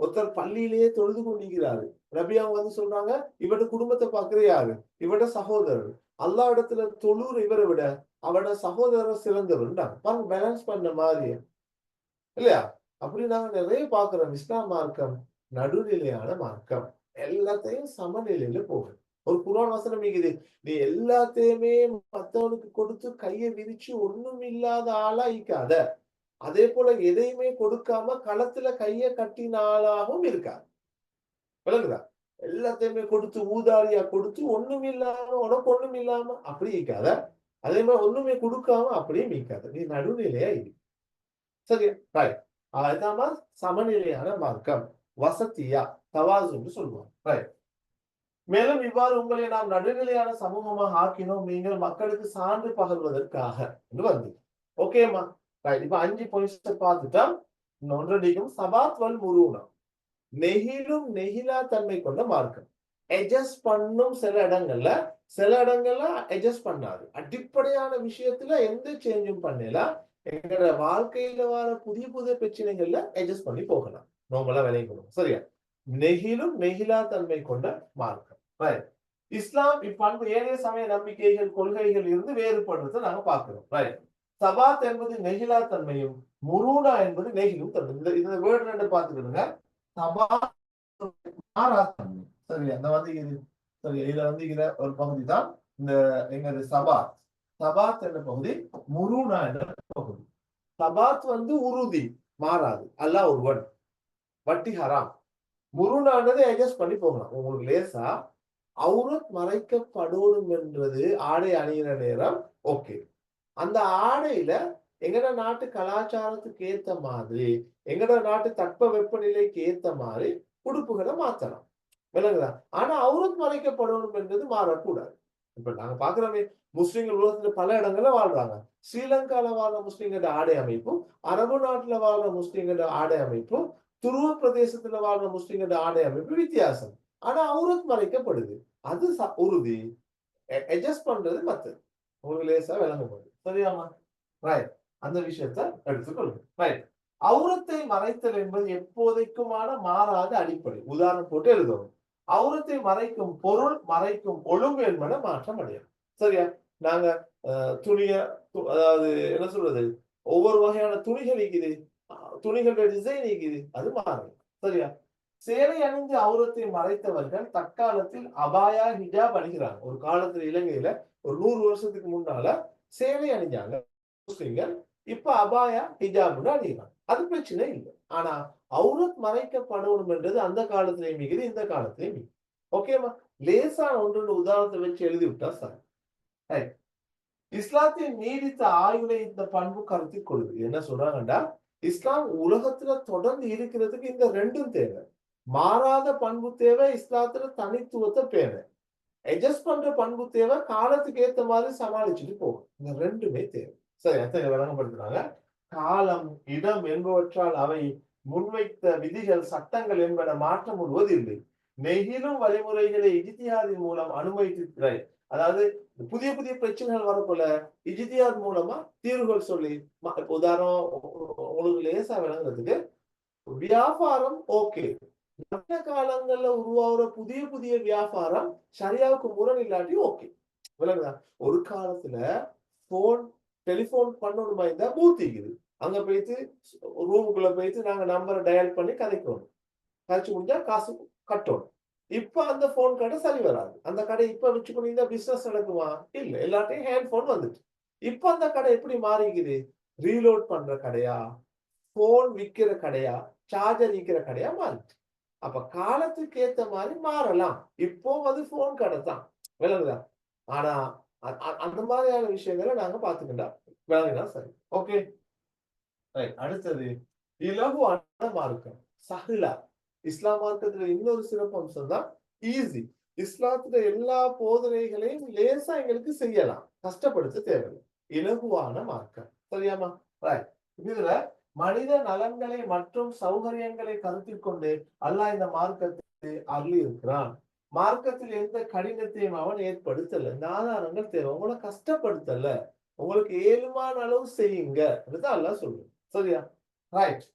ஒருத்தர் பள்ளியிலேயே தொழுது கொண்டிருக்கிறாரு. நபி அவங்க வந்து சொல்றாங்க, இவட குடும்பத்தை பாக்குற யாரு? இவட சகோதரர். அல்லாஹ் இடத்துல தொழுற இவரை விட அவட சகோதரர் சிறந்தவர். பாருங்க, பேலன்ஸ் பண்ண மாதிரி இல்லையா? அப்படி நாங்க நிறைய பாக்குறோம். இஸ்லாம் மார்க்கம் நடுநிலையான மார்க்கம், எல்லாத்தையும் சமநிலையில போகும். ஒரு குர்ஆன் வசனம் இருக்குது, நீ எல்லாத்தையுமே மத்தவனுக்கு கொடுத்து கையை விரிச்சு ஒண்ணும் இல்லாத ஆளா இருக்காத, அதே போல எதையுமே கொடுக்காம களத்துல கைய கட்டின ஆளாகவும் இருக்காது. விளங்குதா? எல்லாத்தையுமே கொடுத்து ஊதாரியா கொடுத்து ஒண்ணும் இல்லாம, உனக்கு ஒண்ணும் இல்லாம அப்படி இருக்காத, அதே மாதிரி ஒண்ணுமே கொடுக்காம அப்படியே நீக்காத, நீ நடுநிலையா இரு. சரியா? ரைட். அதுதான் சமநிலையான மார்க்கம், வசத்தியா, தவாசுன்னு சொல்லுவாங்க. ரைட். மேலும் இவ்வாறு உங்களை நாம் நடுநிலையான சமூகமாக ஆக்கினோம், நீங்கள் மக்களுக்கு சான்று பகர்வதற்காக என்று வந்து. ஓகேமா? ரைட். இப்ப 5 பாயிண்ட்ஸ் பார்த்துட்டா, ஒன்றடிக்கும் சபாத் வல் முருனா, நெகிழும் நெகிழா தன்மை கொண்ட மார்க்கம். அட்ஜஸ்ட் பண்ணும் சில இடங்கள்ல, சில இடங்கள்ல அட்ஜஸ்ட் பண்ணாது. அடிப்படையான விஷயத்துல எந்த சேஞ்சும் பண்ணல, எங்களோட வாழ்க்கையில வர புதிய புதிய பிரச்சனைகள்ல அட்ஜஸ்ட் பண்ணி போகலாம். நார்மலா விளையணும். சரியா? நெகிழும் நெகிழா தன்மை கொண்ட மார்க்கம். ரைட். இஸ்லாம் இப்பண்பு ஏனைய சமய நம்பிக்கைகள் கொள்கைகள் இருந்து வேறுபடுறதை நாங்க பார்க்கிறோம். ரைட். சபாத் என்பது நெகிழா தன்மையும், முருனா என்பது நெகிழும் தன்மை. இந்த வேர்டு ரெண்டு பார்த்துக்கிடுங்க. சபாத் மாறா தன்மை. சரியா? இந்த வந்து இது சரி, இதுல வந்து இதுல ஒரு பகுதி தான் இந்த எங்க சபாத். சபாத் என்ற பகுதி, முருனா என்ற பகுதி. சபாத் வந்து உறுதி, மாறாது. அல்லாஹ் ஒருவன். வட்டி ஹராம். முருனானதை அட்ஜஸ்ட் பண்ணி போகலாம். உங்களுக்கு லேசா அவுரத் மறைக்கப்படணும் என்றது ஆடை அணிகிற நேரம் ஓகே. அந்த ஆடையில எங்கட நாட்டு கலாச்சாரத்துக்கு ஏத்த மாதிரி, எங்கட நாட்டு தட்ப வெப்பநிலைக்கு ஏத்த மாதிரி உடுப்புகளை மாத்தலாம். விளங்குதா? ஆனா அவுரத் மறைக்கப்படணும் என்றது மாறக்கூடாது. இப்ப நாங்க பாக்குறோமே, முஸ்லிம்கள் உலகத்துல பல இடங்கள்ல வாழ்றாங்க. ஸ்ரீலங்கால வாழ்ற முஸ்லிம்களோட ஆடை அமைப்பும், அரபு நாட்டுல வாழ்ற முஸ்லிம்களோட ஆடை அமைப்பும், துருவ பிரதேசத்துல வாழ்ற முஸ்லிம்களோட ஆடை அமைப்பு வித்தியாசம். ஆனா அவுரத் மறைக்கப்படுது. அது உறுதி. அட்ஜஸ்ட் பண்றது மத்தது. உங்களுக்கு லேசா விளங்கப்படுது. சரியாமா? ரைட். அந்த விஷயத்த எடுத்துக்கொள்ளுங்க. ரைட். அவுரத்தை மறைத்தல் என்பது எப்போதைக்குமான மாறாத அடிப்படை. உதாரணம் போட்டு எழுதணும். அவுரத்தை மறைக்கும் பொருள், மறைக்கும் ஒழுங்கு என்பன மாற்றம் அடையும். சரியா? நாங்க துணிய அதாவது என்ன சொல்றது? ஒவ்வொரு வகையான துணிகள் இருக்குது. துணிகளோட டிசைன் இருக்குது. அது மாறும். சரியா? சேலை அணிந்து அவுரத்தை மறைத்தவர்கள் தற்காலத்தில் அபாயா, ஹிஜாப் அணிகிறாங்க. ஒரு காலத்துல இலங்கையில ஒரு 100 வருஷத்துக்கு முன்னால சேலை அணிஞ்சாங்க முஸ்லிம்கள். இப்ப அபாயா, ஹிஜாப்னு அணிகிறாங்க. அது பிரச்சனை இல்லை. ஆனா அவுரத் மறைக்கப்படணும் என்றது அந்த காலத்திலேயும் மிகுது, இந்த காலத்திலேயும் மிகுது. ஓகேமா? லேசான ஒன்று உதாரணத்தை வச்சு எழுதி விட்டா சார். ரைட். இஸ்லாத்தின் நீடித்த ஆயுளை இந்த பண்பு கருத்தில் கொள்ளுது. என்ன சொல்றாங்கடா, இஸ்லாம் உலகத்துல தொடர்ந்து இருக்கிறதுக்கு இந்த ரெண்டும் தேவை. மாறாத பண்பு தேவை, இஸ்லாத்துல தனித்துவத்தை பேண. அட்ஜஸ்ட் பண்ற பண்பு தேவை, காலத்துக்கு ஏத்த மாதிரி சமாளிச்சுட்டு போகும். இந்த ரெண்டுமே தேவை. சரி, அத்தனை விளங்கப்படுத்துறாங்க. காலம், இடம் என்பவற்றால் அவை முன்வைத்த விதிகள், சட்டங்கள் என்பன மாற்றம் வருவதில்லை. நெகிழும் வழிமுறைகளை இஜ்திஹாதின் மூலம் அனுமதித்து, அதாவது புதிய புதிய பிரச்சனைகள் வரப்போல இஜ்திஹாத் மூலமா தீர்வுகள் சொல்லி, உதாரணம் உங்களுக்கு லேசா விளங்குறதுக்கு, வியாபாரம் ஓகே. நல்ல காலங்கள்ல உருவாகிற புதிய புதிய வியாபாரம் சரியாவுக்கு முரண் இல்லாட்டி ஓகே. விளங்குதா? ஒரு காலத்துல போன் டெலிபோன் பண்ணணுமா இருந்தா பூத் இருக்குது. அங்க போயிட்டு ரூமுக்குள்ள போயிட்டு நாங்க நம்பரை டயல் பண்ணி கதைக்கணும். கதைச்சு முடிஞ்சா காசு கட்டணும். இப்ப அந்த போன் கடை சரி வராது. அந்த கடை இப்ப வச்சுக்கணும் பிசினஸ் நடக்குமா? இல்ல. எல்லாத்தையும் ஹேண்ட் போன் வந்துட்டு. இப்ப அந்த கடை எப்படி மாறிக்குது? ரீலோட் பண்ற கடையா, போன் விக்கிற கடையா, சார்ஜர் விக்கிற கடையா மாறிட்டு. அப்ப காலத்துக்கு ஏத்த மாதிரி மாறலாம். இப்போ அது போன் கடை தான். விளங்குதா? ஆனா அந்த மாதிரியான விஷயங்களை நாங்க பாத்துக்கிட்டா விளங்குதா? சரி. ஓகே. அடுத்தது இலகுவான மார்க்கம். சஹிலா. இஸ்லாம் மார்க்கத்துல இன்னொரு சிறப்பு அம்சம் தான் ஈஸி. இஸ்லாத்துல எல்லா போதனைகளையும் லேசா எங்களுக்கு செய்யலாம். கஷ்டப்படுத்த தேவையில்லை. இலகுவான மார்க்கம். சரியாமா? ரைட். இதுல மனித நலன்களை மற்றும் சௌகரியங்களை கருத்தில் கொண்டு அல்லாஹ் இந்த மார்க்கத்தை அருளி இருக்கிறான். மார்க்கத்தில் எந்த கடினத்தையும் அவன் ஏற்படுத்தல. இந்த ஆதாரங்கள் தேவை. உங்களை கஷ்டப்படுத்தல. உங்களுக்கு ஏழுமான அளவு செய்யுங்க அல்லாஹ் சொல்லுங்க. சரியா? ரைட்.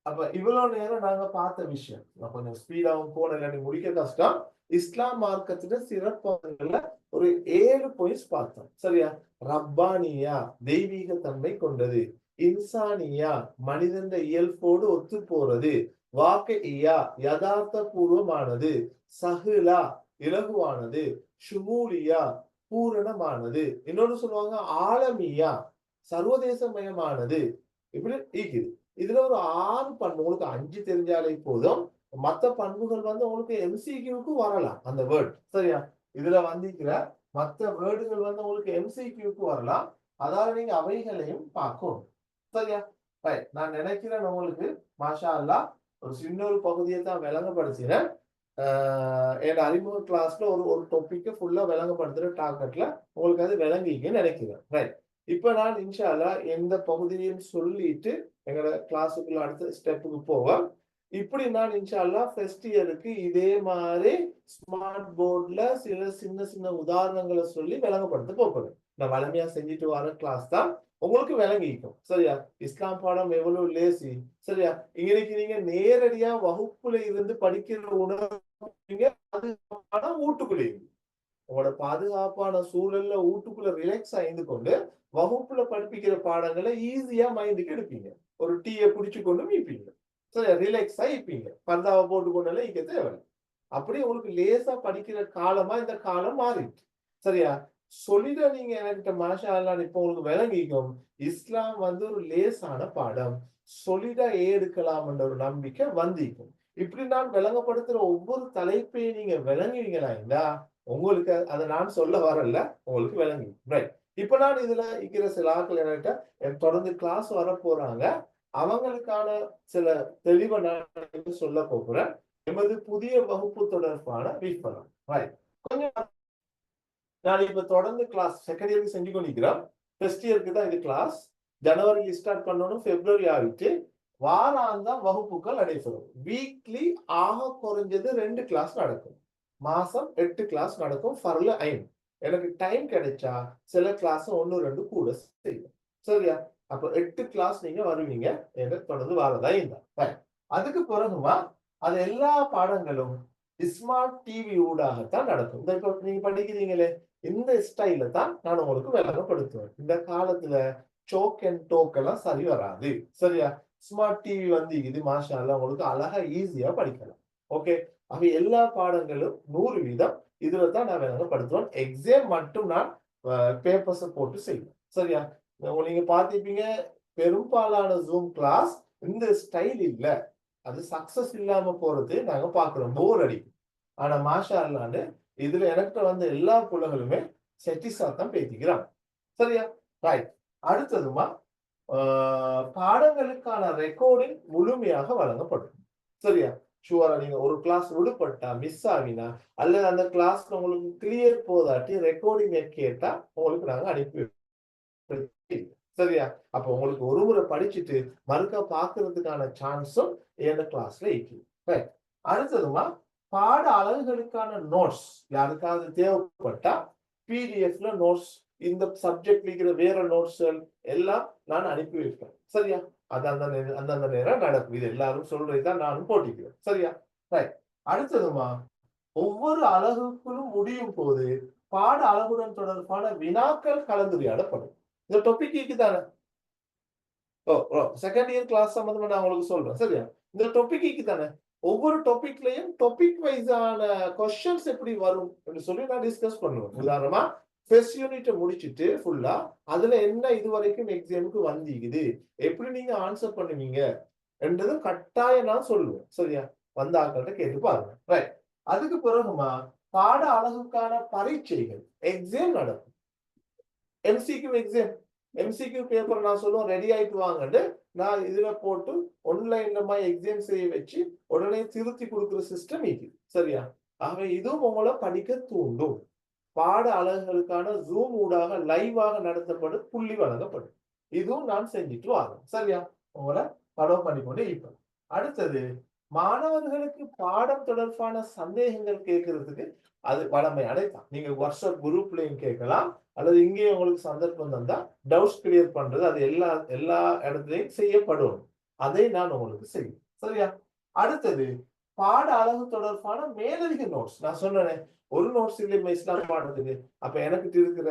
அப்ப இவ்வளவு நேரம் நாங்க பார்த்த விஷயம், நான் கொஞ்சம் ஸ்பீடாவும் போன முடிக்க கஷ்டம். இஸ்லாம் மார்க்கத்துல சிறப்பான ஒரு 7 பாயிண்ட்ஸ் பார்த்தோம். சரியா? ரப்பானியா, தெய்வீக தன்மை கொண்டது. இன்சானியா, மனிதன் இயல்போடு ஒத்து போறது. வாக்கையா, யதார்த்த பூர்வமானது. சஹிலா, இலகுவானது. ஷுமூலியா, பூரணமானது. இன்னொன்னு சொல்லுவாங்க ஆலமியா, சர்வதேசமயமானது. இப்படி இருக்குது. இதுல ஒரு 6 பண்பு, உங்களுக்கு 5 தெரிஞ்சாலே போதும். மத்த பண்புகள் வந்து உங்களுக்கு எம்சிக்யூக்கு வரலாம். அந்த வேர்ட் சரியா? இதுல வந்திருக்கிற மத்த வேர்டுகள் வந்து உங்களுக்கு எம்சிக்யூக்கு வரலாம். அதால நீங்க அவைகளையும் பார்க்கணும். சரியா? ரைட். நான் நினைக்கிறேன் உங்களுக்கு மாஷா அல்லாஹ் ஒரு சின்ன ஒரு பகுதியை தான் விளங்கப்படுத்தினேன். என்னோட அறிமுக கிளாஸ்ல ஒரு டாபிக்கை ஃபுல்லா விளங்கப்படுத்துற டார்கெட்ல உங்களுக்கு அது விளங்கிக்குன்னு நினைக்கிறேன். ரைட். இப்ப நான் இன்ஷா அல்லாஹ் எந்த பகுதியையும் சொல்லிட்டு எங்களோட கிளாஸுக்குள்ள அடுத்த ஸ்டெப்புக்கு போவோம். இப்படி நான் இன்ஷா அல்லாஹ் ஃபர்ஸ்ட் இயருக்கு இதே மாதிரி ஸ்மார்ட் போர்ட்ல சில சின்ன சின்ன உதாரணங்களை சொல்லி விளங்கப்படுத்த போகிறேன். நான் வலிமையா செஞ்சுட்டு வர கிளாஸ் தான். உங்களுக்கு விளங்கிக்கும். சரியா? இஸ்லாம் பாடம் எவ்வளவு லேசி. சரியா? இன்னைக்கு நீங்க நேரடியா வகுப்புல இருந்து படிக்கிற உணர்வு அது வீட்டுக்குள்ளேயும் உங்களோட பாதுகாப்பான சூழல்ல வீட்டுக்குள்ள ரிலாக்ஸா இருந்து கொண்டு வகுப்புல படிப்பிக்கிற பாடங்களை ஈஸியா மைண்டுக்கு எடுப்பீங்க. ஒரு டீயை குடிச்சு கொண்டு மீப்பீங்க. சரியா? ரிலாக்ஸா இருப்பீங்க. பர்தாவை போட்டுக்கொண்டெல்லாம் இங்க தேவை. அப்படி உங்களுக்கு லேசா படிக்கிற காலமா இந்த காலம் மாறிட்டு. சரியா? சொல்லிட நீங்க என்கிட்ட மாஷா அல்லாஹ் இப்ப உங்களுக்கு விளங்கிக்கும். இஸ்லாம் வந்து ஒரு லேசான பாடம். சொல்லிட எடுக்கலாம்ன்ற ஒரு நம்பிக்கை வந்திக்கும். இப்படி நான் விளங்கப்படுத்துற ஒவ்வொரு தலைப்பையும் நீங்க விளங்குவீங்களா இருந்தா உங்களுக்கு அதை நான் சொல்ல வரல. உங்களுக்கு விளங்கி. ரைட். இப்ப நான் இதுல இருக்கிற சில ஆட்கள் என்கிட்ட தொடர்ந்து கிளாஸ் வர போறாங்க. அவங்களுக்கான சில தெளிவை நான் சொல்ல போகிறேன். எமது புதிய வகுப்பு தொடர்பான விற்பனம். ரைட். கொஞ்சம் நான் இப்ப தொடர்ந்து கிளாஸ் செகண்ட் இயருக்கு செஞ்சு கொண்டிருக்கிறோம். ஃபர்ஸ்ட் இயருக்கு தான் இது கிளாஸ். ஜனவரியில் ஸ்டார்ட் பண்ணணும். பிப்ரவரி ஆகிட்டு வாராந்தம் வகுப்புகள் நடைபெறும். வீக்லி ஆக குறைஞ்சது 2 கிளாஸ் நடக்கும். மாசம் 8 கிளாஸ் நடக்கும். ஃபர்ல 5. எனக்கு டைம் கிடைச்சா சில கிளாஸ் 1, 2 கூட செய்வேன். சரியா? அப்ப 8 கிளாஸ் நீங்க வருவீங்க. எனக்கு தொடர்ந்து வாரதா இருந்தா. அதுக்கு பிறகுமா அது எல்லா பாடங்களும் ஸ்மார்ட் டிவி ஊடாகத்தான் நடக்கும். இந்த இப்ப நீங்க படிக்கிறீங்களே இந்த ஸ்டைல தான் நான் உங்களுக்கு விளங்கப்படுத்துவேன். இந்த காலத்துல சோக் அண்ட் டோக் எல்லாம் சரி வராது. சரியா? ஸ்மார்ட் டிவி வந்து இது மாஷா அல்லாஹ் உங்களுக்கு அழகா ஈஸியா படிக்கலாம். ஓகே. ஆக எல்லா பாடங்களும் 100% இதுல தான் நான் விளங்கப்படுத்துவேன். எக்ஸாம் மட்டும் நான் பேப்பர்ஸ போட்டு செய்வேன். சரியா? நீங்க பார்த்திருப்பீங்க பெரும்பாலான ஜூம் கிளாஸ் இந்த ஸ்டைல் இல்ல. அது சக்சஸ் இல்லாம போறது நாங்க பாக்குறோம். போர் அடிக்கும். ஆனா மாஷா அல்லான்னு இதுல எனக்கு வந்த எல்லா புள்ளைகளுமே செட்டிஸா தான் பேசிக்கிறாங்க. சரியா? ரைட். அடுத்ததுமா பாடங்களுக்கான ரெக்கார்டிங் முழுமையாக வழங்கப்படும். சரியா? ஷுவரா நீங்க ஒரு கிளாஸ் விடுபட்டா மிஸ் ஆகினா அல்லது அந்த கிளாஸ்ல உங்களுக்கு கிளியர் போதாட்டி ரெக்கார்டிங் கேட்டா உங்களுக்கு நாங்க அனுப்பி சரியா? அப்ப உங்களுக்கு ஒரு முறை படிச்சுட்டு மறுக்க பாக்குறதுக்கான சான்ஸும் இந்த கிளாஸ்ல இருக்கு. ரைட். அடுத்ததுமா பாட அலகுகளுக்கான நோட்ஸ் யாருக்காவது தேவைப்பட்டா பிடிஎஃப்ல நோட்ஸ் இந்த சப்ஜெக்ட் இருக்கிற வேற நோட்ஸ்கள் எல்லாம் நான் அனுப்பி வைப்பேன். சரியா? அது அந்தந்த நேரம் நடக்கும். இது எல்லாரும் சொல்றதுதான் நானும் போட்டிக்கிறேன். சரியா? ரைட். அடுத்ததுமா ஒவ்வொரு அலகுக்குள்ளும் முடியும் போது பாட அலகுடன் தொடர்பான வினாக்கள் கலந்துரையாடப்படும். இந்த டாபிக் தானே செகண்ட் இயர் கிளாஸ் சம்பந்தமா நான் உங்களுக்கு சொல்றேன். சரியா? இந்த டாபிக் தானே ஒவ்வொரு டாபிக்லயும் டாபிக் வைஸான கொஸ்டின்ஸ் எப்படி வரும் என்று சொல்லி நான் டிஸ்கஸ் பண்ணுவேன். உதாரணமா ஃபர்ஸ்ட் யூனிட்ட முடிச்சிட்டு ஃபுல்லா அதுல என்ன இதுவரைக்கும் எக்ஸாமுக்கு வந்தீங்குது எப்படி நீங்க ஆன்சர் பண்ணுவீங்க என்றதும் கட்டாயம் நான் சொல்லுவேன். சரியா? வந்த ஆட்கள்கிட்ட கேட்டு பாருங்க. ரைட். அதுக்கு பிறகுமா பாட அழகுக்கான பரீட்சைகள் எக்ஸாம் நடக்கும். எம்சிக்யூ எக்ஸாம் எம்சிக்யூ பேப்பர் நான் சொல்லுவேன் ரெடி ஆயிட்டு வாங்கன்னு நான் இதுல போட்டு ஆன்லைன்ல எக்ஸாம் செய்ய வச்சு உடனே திருத்தி கொடுக்குற சிஸ்டம் இருக்குது. சரியா? ஆகவே இதுவும் உங்களை படிக்க தூண்டும். பாட அலகுகளுக்கான ஜூம் ஊடாக லைவாக நடத்தப்படும் புள்ளி வழங்கப்படும். இதுவும் நான் செஞ்சுட்டு வாங்க. சரியா? உங்களை படம் பண்ணிக்கொண்டு இருப்பேன். அடுத்தது மாணவர்களுக்கு பாடம் தொடர்பான சந்தேகங்கள் கேட்கறதுக்கு அது வளமை அடைத்தான். நீங்க வாட்ஸ்அப் குரூப்லயும் கேட்கலாம் அல்லது இங்கே உங்களுக்கு சந்தர்ப்பம் தந்தா டவுட்ஸ் கிளியர் பண்றது அது எல்லா இடத்துலயும் செய்யப்படும். அதை நான் உங்களுக்கு செய்வேன். சரியா? அடுத்தது பாட அலகு தொடர்பான மேலதிக நோட்ஸ் நான் சொன்னேன். ஒரு நோட்ஸ் இல்லையா இஸ்லாம் பாடத்துக்கு அப்ப எனக்கு இருக்கிற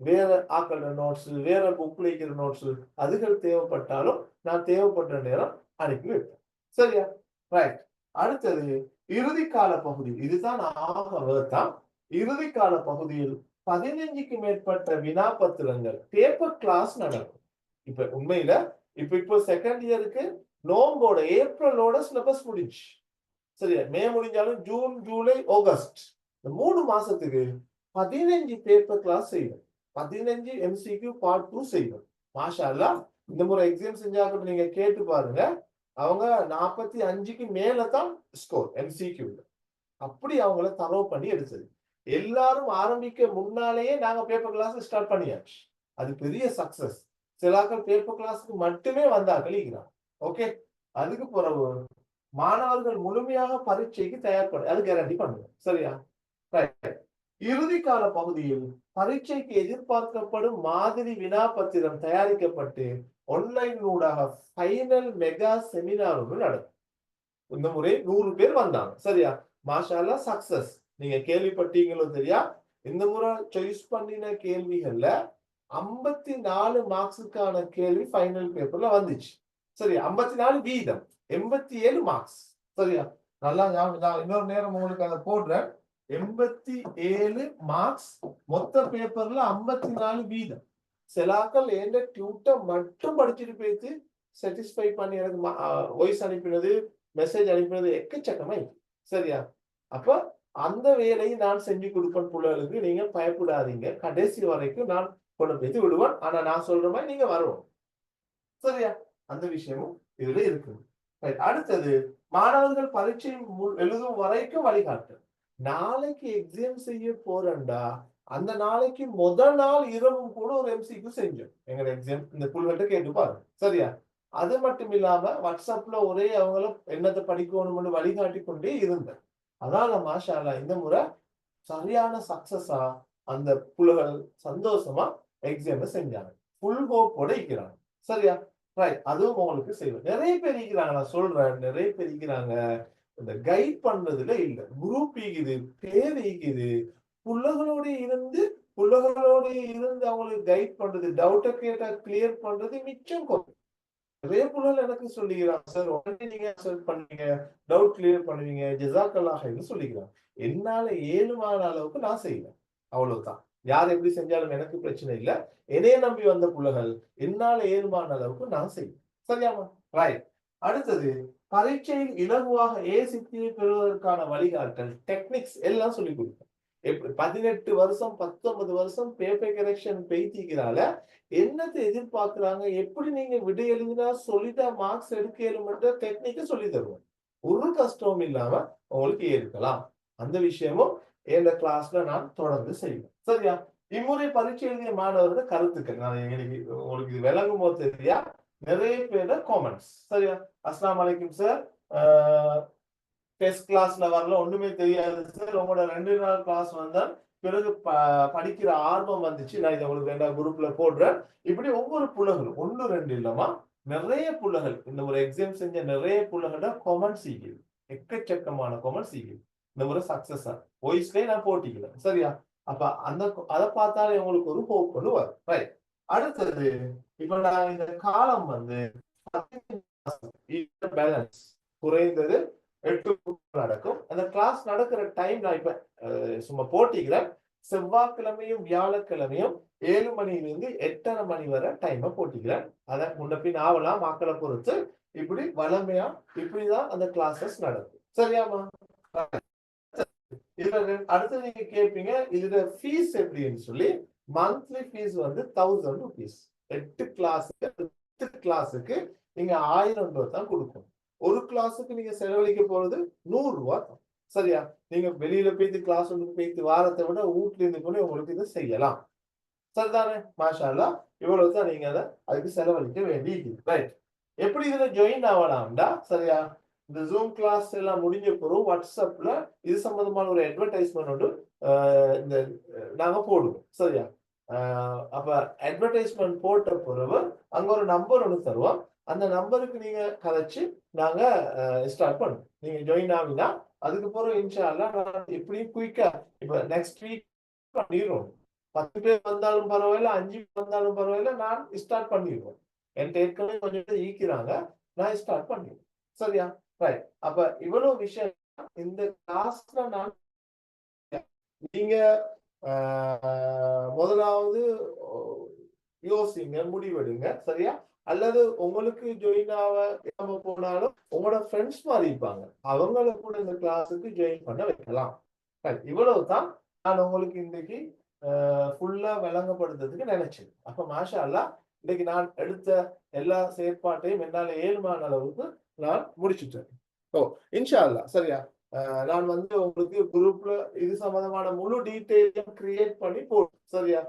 வேற ஆக்கள நோட்ஸ் வேற புக்ல இருக்கிற நோட்ஸ் அதுகள் தேவைப்பட்டாலும் நான் தேவைப்பட்ட நேரம் அனுப்பி வைப்பேன். சரியா? ரைட். அடுத்தது இறுதிக்கால பகுதி இதுதான் ஆகத்தான் இறுதிக்கால பகுதியில் 15க்கு மேற்பட்ட வினாப்பத்திரங்கள் பேப்பர் கிளாஸ் நடக்கும். இப்ப உண்மையில இப்போ செகண்ட் இயருக்கு நோம்போட ஏப்ரலோட சிலபஸ் முடிஞ்சு. சரியா? மே முடிஞ்சாலும் ஜூன் ஜூலை ஆகஸ்ட் இந்த 3 மாசத்துக்கு 15 பேப்பர் கிளாஸ் செய்யும். 15 எம்சிக்யூ பார்ட் 2 செய்யும். மாஷா அல்லாஹ் இந்த முறை எக்ஸாம் செஞ்சாக்க நீங்க கேட்டு பாருங்க. அவங்க 45க்கு மேல தான் ஸ்கோர் எம்சிக்யூ. அப்படி அவங்கள தரவு பண்ணி எடுத்தது. எல்லாரும் ஆரம்பிக்க முன்னாலேயே நாங்க பேப்பர் கிளாஸ் ஸ்டார்ட் பண்ணியாச்சு. அது பெரிய சக்சஸ். சிலாக்கள் பேப்பர் கிளாஸ்க்கு மட்டுமே வந்தாக்கள் இருக்கிறாங்க. ஓகே. அதுக்கு பிறகு மாணவர்கள் முழுமையாக பரீட்சைக்கு தயார்பட அது கேரண்டி பண்ணுவோம். சரியா? ரைட். இறுதி கால பகுதியில் பரீட்சைக்கு எதிர்பார்க்கப்படும் மாதிரி வினாபத்திரம் தயாரிக்கப்பட்டு ஆன்லைன் ஊடாக ஃபைனல் மெகா செமினார் ஒன்று நடக்கும். இந்த முறை 100 பேர் வந்தாங்க. சரியா? மாஷால்லா சக்சஸ். நீங்க கேள்விப்பட்டீங்களோ தெரியா? இந்த முறை சாய்ஸ் பண்ணின கேள்விகள்ல 54 மார்க்ஸுக்கான கேள்வி ஃபைனல் பேப்பர்ல வந்துச்சு. சரியா? 54 வீதம் 87 மார்க்ஸ். சரியா? நல்லா நான் இன்னொரு நேரம் உங்களுக்கு அதை போடுறேன். 87 மார்க்ஸ் மொத்த பேப்பர்ல 54 வீதம். செலாக்கள் ஏண்ட டியூட்டர் மட்டும் படிச்சுட்டு போயிட்டு சாட்டிஸ்ஃபை பண்ணி எனக்கு வாய்ஸ் அனுப்பினது மெசேஜ் அனுப்பினது எக்கச்சக்கமா. சரியா? அப்ப அந்த வேலையை நான் செஞ்சு கொடுப்பேன். பிள்ளைகளுக்கு நீங்க பயப்படாதீங்க. கடைசி வரைக்கும் நான் கொண்டு போய் விடுவேன். ஆனா நான் சொல்ற மாதிரி நீங்க வரணும். சரியா? அந்த விஷயமும் இதுல இருக்கு. அடுத்தது மாணவர்கள் பரீட்சை எழுதும் வரைக்கும் வழிகாட்டு. நாளைக்கு எக்ஸாம் செய்ய போறேன்டா, அந்த நாளைக்கு முதல் நாள் இரவும் கூட ஒரு எம்சிக்கு செஞ்சோம். எங்க எக்ஸாம் இந்த புள்ளிட்ட கேட்டு பாருங்க. சரியா? அது மட்டும் இல்லாம வாட்ஸ்அப்ல ஒரே அவங்கள என்னத்தை படிக்கணும்னு வழிகாட்டி கொண்டே இருந்தேன். அதால மாஷால்லா இந்த முறை சரியான சக்சஸா அந்த புள்ளைகள் சந்தோஷமா எக்ஸாம் செஞ்சாங்க. ஃபுல் ஹோப்போட இருக்கிறாங்க. சரியா? ரைட். அதுவும் உங்களுக்கு செய்வேன். நிறைய பேர் இருக்கிறாங்க, நான் சொல்றேன், நிறைய பேர் இருக்கிறாங்க. இந்த கைட் பண்றதுல இல்ல. குரூப் ஈக்குது, பேர் ஈக்குது. புள்ளைகளோட இருந்து அவங்களுக்கு கைட் பண்றது, டவுட்டை கேட்டா கிளியர் பண்றது மிச்சம் குறையும். நிறைய புள்ளைகள் எனக்கு சொல்லிக்கிறாங்க, சார் உடனே நீங்க ஆன்சர் பண்ணீங்க, டவுட் கிளியர் பண்ணுவீங்க, ஜஸாக்கல்லாஹ்னு சொல்லிக்கிறாங்க. என்னால ஏழுமான அளவுக்கு நான் செய்வேன். அவ்வளவுதான். யார் எப்படி செஞ்சாலும் எனக்கு பிரச்சனை இல்ல. என்னைய நம்பி வந்த புள்ளைகள் என்னால ஏழுமான அளவுக்கு நான் செய்வேன். சரியாமா? ரைட். அடுத்தது பரீட்சையில் இலகுவாக சித்தியை பெறுவதற்கான வழிகாட்டல் டெக்னிக்ஸ் எல்லாம் சொல்லி கொடுப்பேன். 18 வருஷம் 19 வருஷம் பேப்பர் கரெக்ஷன் பெய்திக்கிறால என்னத்தை எதிர்பார்க்கிறாங்க, எப்படி நீங்க விட எழுதினா சொல்லிட்டா மார்க்ஸ் எடுக்கலும்ன்ற டெக்னிக்க சொல்லி தருவோம். ஒரு கஷ்டமும் இல்லாம உங்களுக்கு இருக்கலாம். அந்த விஷயமும் இந்த கிளாஸ்ல நான் தொடர்ந்து செய்வேன். சரியா? இம்முறை பரீட்சை எழுதிய மாணவர்களோட கருத்துக்கள் நான் உங்களுக்கு இது விளங்கும் போது தெரியா, நிறைய பேரோட காமெண்ட்ஸ். சரியா? அஸ்ஸலாமு அலைக்கும் சார், டெஸ்ட் கிளாஸ்ல வரல, ஒண்ணுமே தெரியாது சார், உங்களோட 2 நாள் கிளாஸ் வந்தா பிறகு படிக்கிற ஆர்வம் வந்துச்சு, நான் இதை உங்களுக்கு வேண்டாம் குரூப்ல போடுறேன். இப்படி ஒவ்வொரு புள்ளைகளும் 1 2 இல்லமா நிறைய புள்ளைகள் இந்த ஒரு எக்ஸாம் செஞ்ச நிறைய புள்ளைகளோட காமெண்ட் செய்யுது. எக்கச்சக்கமான காமெண்ட் செய்யுது. இந்த முறை சக்சஸா வாய்ஸ்லயே நான் போட்டிக்கல. சரியா? அப்ப அந்த அதை பார்த்தாலே உங்களுக்கு ஒரு ஹோப் கொண்டு வரும். ரைட். அடுத்தது இப்ப நான் இந்த காலம் வந்து பேலன்ஸ் குறைந்தது 8 நடக்கும். அந்த கிளாஸ் நடக்கிற டைம் நான் இப்ப சும்மா போட்டிக்கிறேன். செவ்வாய்க்கிழமையும் வியாழக்கிழமையும் 7 மணிலிருந்து 8:30 மணி வரை டைமை போட்டிக்கிறேன். அதை முன்ன பின் ஆகலாம், மக்களை பொறுத்து. இப்படி வளமையா இப்படிதான் அந்த கிளாஸஸ் நடக்கும். சரியாமா? இதுல அடுத்து நீங்க கேட்பீங்க, இதுல ஃபீஸ் எப்படின்னு சொல்லி. மந்த்லி ஃபீஸ் வந்து 1000 rupees. 8 கிளாஸுக்கு நீங்க 1000 ரூபாய் தான் கொடுக்கணும். ஒரு கிளாஸுக்கு நீங்க செலவழிக்க போறது 100 ரூபாய் தான். சரியா? நீங்க வெளியில போயிட்டு கிளாஸ் ஒன்று போயிட்டு வாரத்தை விட வீட்டுல இருந்து கூட உங்களுக்கு இதை செய்யலாம். சரிதானே? மாஷா அல்லாஹ். இவ்வளவுதான் நீங்க அதுக்கு செலவழிக்க வேண்டியது. ரைட். எப்படி இதுல ஜாயின் ஆகலாம்டா? சரியா? இந்த ஜூம் கிளாஸ் எல்லாம் முடிஞ்ச பிறகு வாட்ஸ்அப்ல இது சம்பந்தமான ஒரு அட்வர்டைஸ்மெண்ட் ஒன்று இந்த நாங்க போடுவோம். சரியா? அப்ப அட்வர்டைஸ்மெண்ட் போட்ட பிறகு அங்க ஒரு நம்பர் ஒன்று தருவோம். அந்த நம்பருக்கு நீங்க கதைச்சு நாங்க ஸ்டார்ட் பண்ணுவோம். நீங்க ஜாயின் ஆகினா அதுக்கு பிறகு இன்ஷா அல்லாஹ் நான் எப்படியும் குயிக்கா இப்ப நெக்ஸ்ட் வீக் பண்ணிடுவோம். 10 பேர் வந்தாலும் பரவாயில்ல, 5 பேர் வந்தாலும் பரவாயில்ல, நான் ஸ்டார்ட் பண்ணிடுவோம். என்கிட்ட ஏற்கனவே கொஞ்சம் பேர் ஈக்கிறாங்க, நான் ஸ்டார்ட் பண்ணிடுவேன். சரியா? ரைட். அப்ப இவ்வளவு விஷயம் இந்த கிளாஸ்ல நான் நீங்க முதலாவது யோசிங்க, முடிவெடுங்க. சரியா? அல்லது உங்களுக்கு ஜாயின் ஆகாம போனாலும் உங்களோட ஃப்ரெண்ட்ஸ் மாதிரி இருப்பாங்க, அவங்கள கூட இந்த கிளாஸுக்கு ஜாயின் பண்ண வைக்கலாம். இவ்வளவுதான் நான் உங்களுக்கு இன்னைக்கு ஃபுல்லா விளங்கப்படுத்துறதுக்கு நினைச்சேன். அப்ப மாஷா அல்லாஹ் இன்னைக்கு நான் எடுத்த எல்லா செயற்பாட்டையும் என்னால ஏழுமான அளவுக்கு நான் முடிச்சுட்டேன். இன்ஷா அல்லாஹ். சரியா? நான் வந்து உங்களுக்கு குரூப்ல இது சம்பந்தமான முழு டீட்டெயிலும் கிரியேட் பண்ணி போடுவோம். சரியா?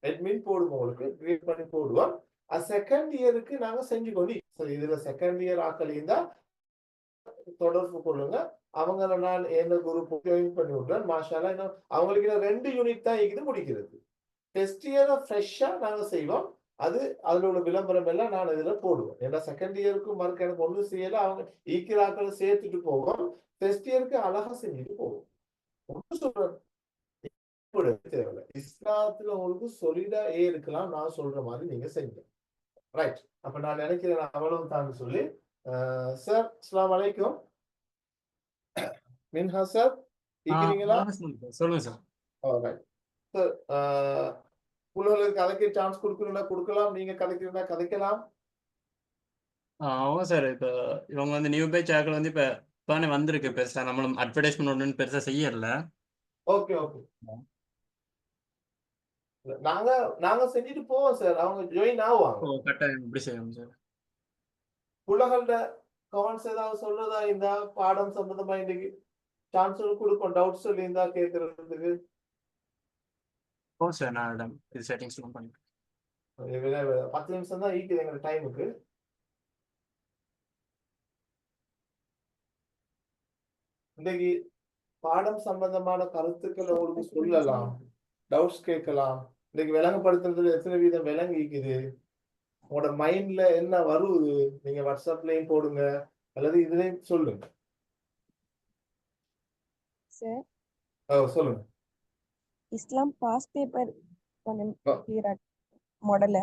அட்மின் போடுவோம், உங்களுக்கு கிரியேட் பண்ணி போடுவோம். 2nd இயருக்கு நாங்க செஞ்சு கொண்டு, சரி இதுல 2nd இயர் ஆக்கலையும் தான் தொடர்பு கொள்ளுங்க. அவங்கள நான் எந்த குரூப் ஜாயின் பண்ணி விடுறேன். மாஷாஅல்லாஹ் இன்னும் அவங்களுக்கு இன்னும் 2 யூனிட் தான் இருக்குது முடிக்கிறது. டெஸ்ட் இயரை ஃப்ரெஷ்ஷா நாங்க செய்வோம். அதுல உள்ள விளம்பரம் எல்லாம் நான் இதுல போடுவேன். ஏன்னா செகண்ட் இயருக்கும் மறுக்க எனக்கு ஒண்ணும் செய்யல. அவங்க ஈக்கிறாக்களை சேர்த்துட்டு போவோம். டெஸ்ட் இயருக்கு அழகா செஞ்சுட்டு போவோம். ஒண்ணும் சொல்றேன் தேவையில்லை. இஸ்லாத்துல உங்களுக்கு சொலிடா இருக்கலாம். நான் சொல்ற மாதிரி நீங்க செய்யுங்க. ரைட். அப்ப நான் நினைக்கிறேன் அவ்வளவு தான் சொல்லி சார் அஸ்ஸலாமு அலைக்கும். மின்ஹா சார் இருக்கிறீங்களா? சொல்லுங்க சார். Right sir. புள்ளைகளுக்கு கதைக்க சான்ஸ் கொடுக்கணும்னா கொடுக்கலாம். நீங்க கதைக்கிறதா கதைக்கலாம். ஆமா சார். இப்போ இவங்க வந்து நியூ பேட்ச் ஆட்கள் வந்து இப்போ தானே வந்திருக்கு பெருசா. நம்மளும் அட்வர்டைஸ்மெண்ட் ஒன்றும் பெருசா செய்யல. Okay okay. நாங்க நாங்க செஞ்சுட்டு போவோம் சார். அவங்க ஜாயின் ஆவாங்க. ஓ, கட்டாயம் இப்படி செய்யணும் சார். புள்ளகள்ட கமெண்ட்ஸ் ஏதாவது சொல்றதா இருந்தா பாடம் சம்பந்தமா இன்னைக்கு சான்ஸ் கொடுப்போம். டவுட் சொல்லி இருந்தா கேட்கறதுக்கு. ஓ சார், நான் இது செட்டிங்ஸ் பண்ணிக்கிறேன். 10 நிமிஷம் தான் ஈக்குது எங்க டைமுக்கு. இன்னைக்கு பாடம் சம்பந்தமான கருத்துக்களை உங்களுக்கு சொல்லலாம். டவுட்ஸ் கேட்கலாம். இன்னைக்கு விளங்கப்படுத்துறதுல எத்தனை வீதம் விளங்கிக்குது, உங்களோட மைண்ட்ல என்ன வருது, நீங்க வாட்ஸ்அப்லயும் போடுங்க அல்லது இதுலயும் சொல்லுங்க. சார் சொல்லுங்க. இஸ்லாம் பாஸ் பேப்பர் கொஞ்சம் மாடல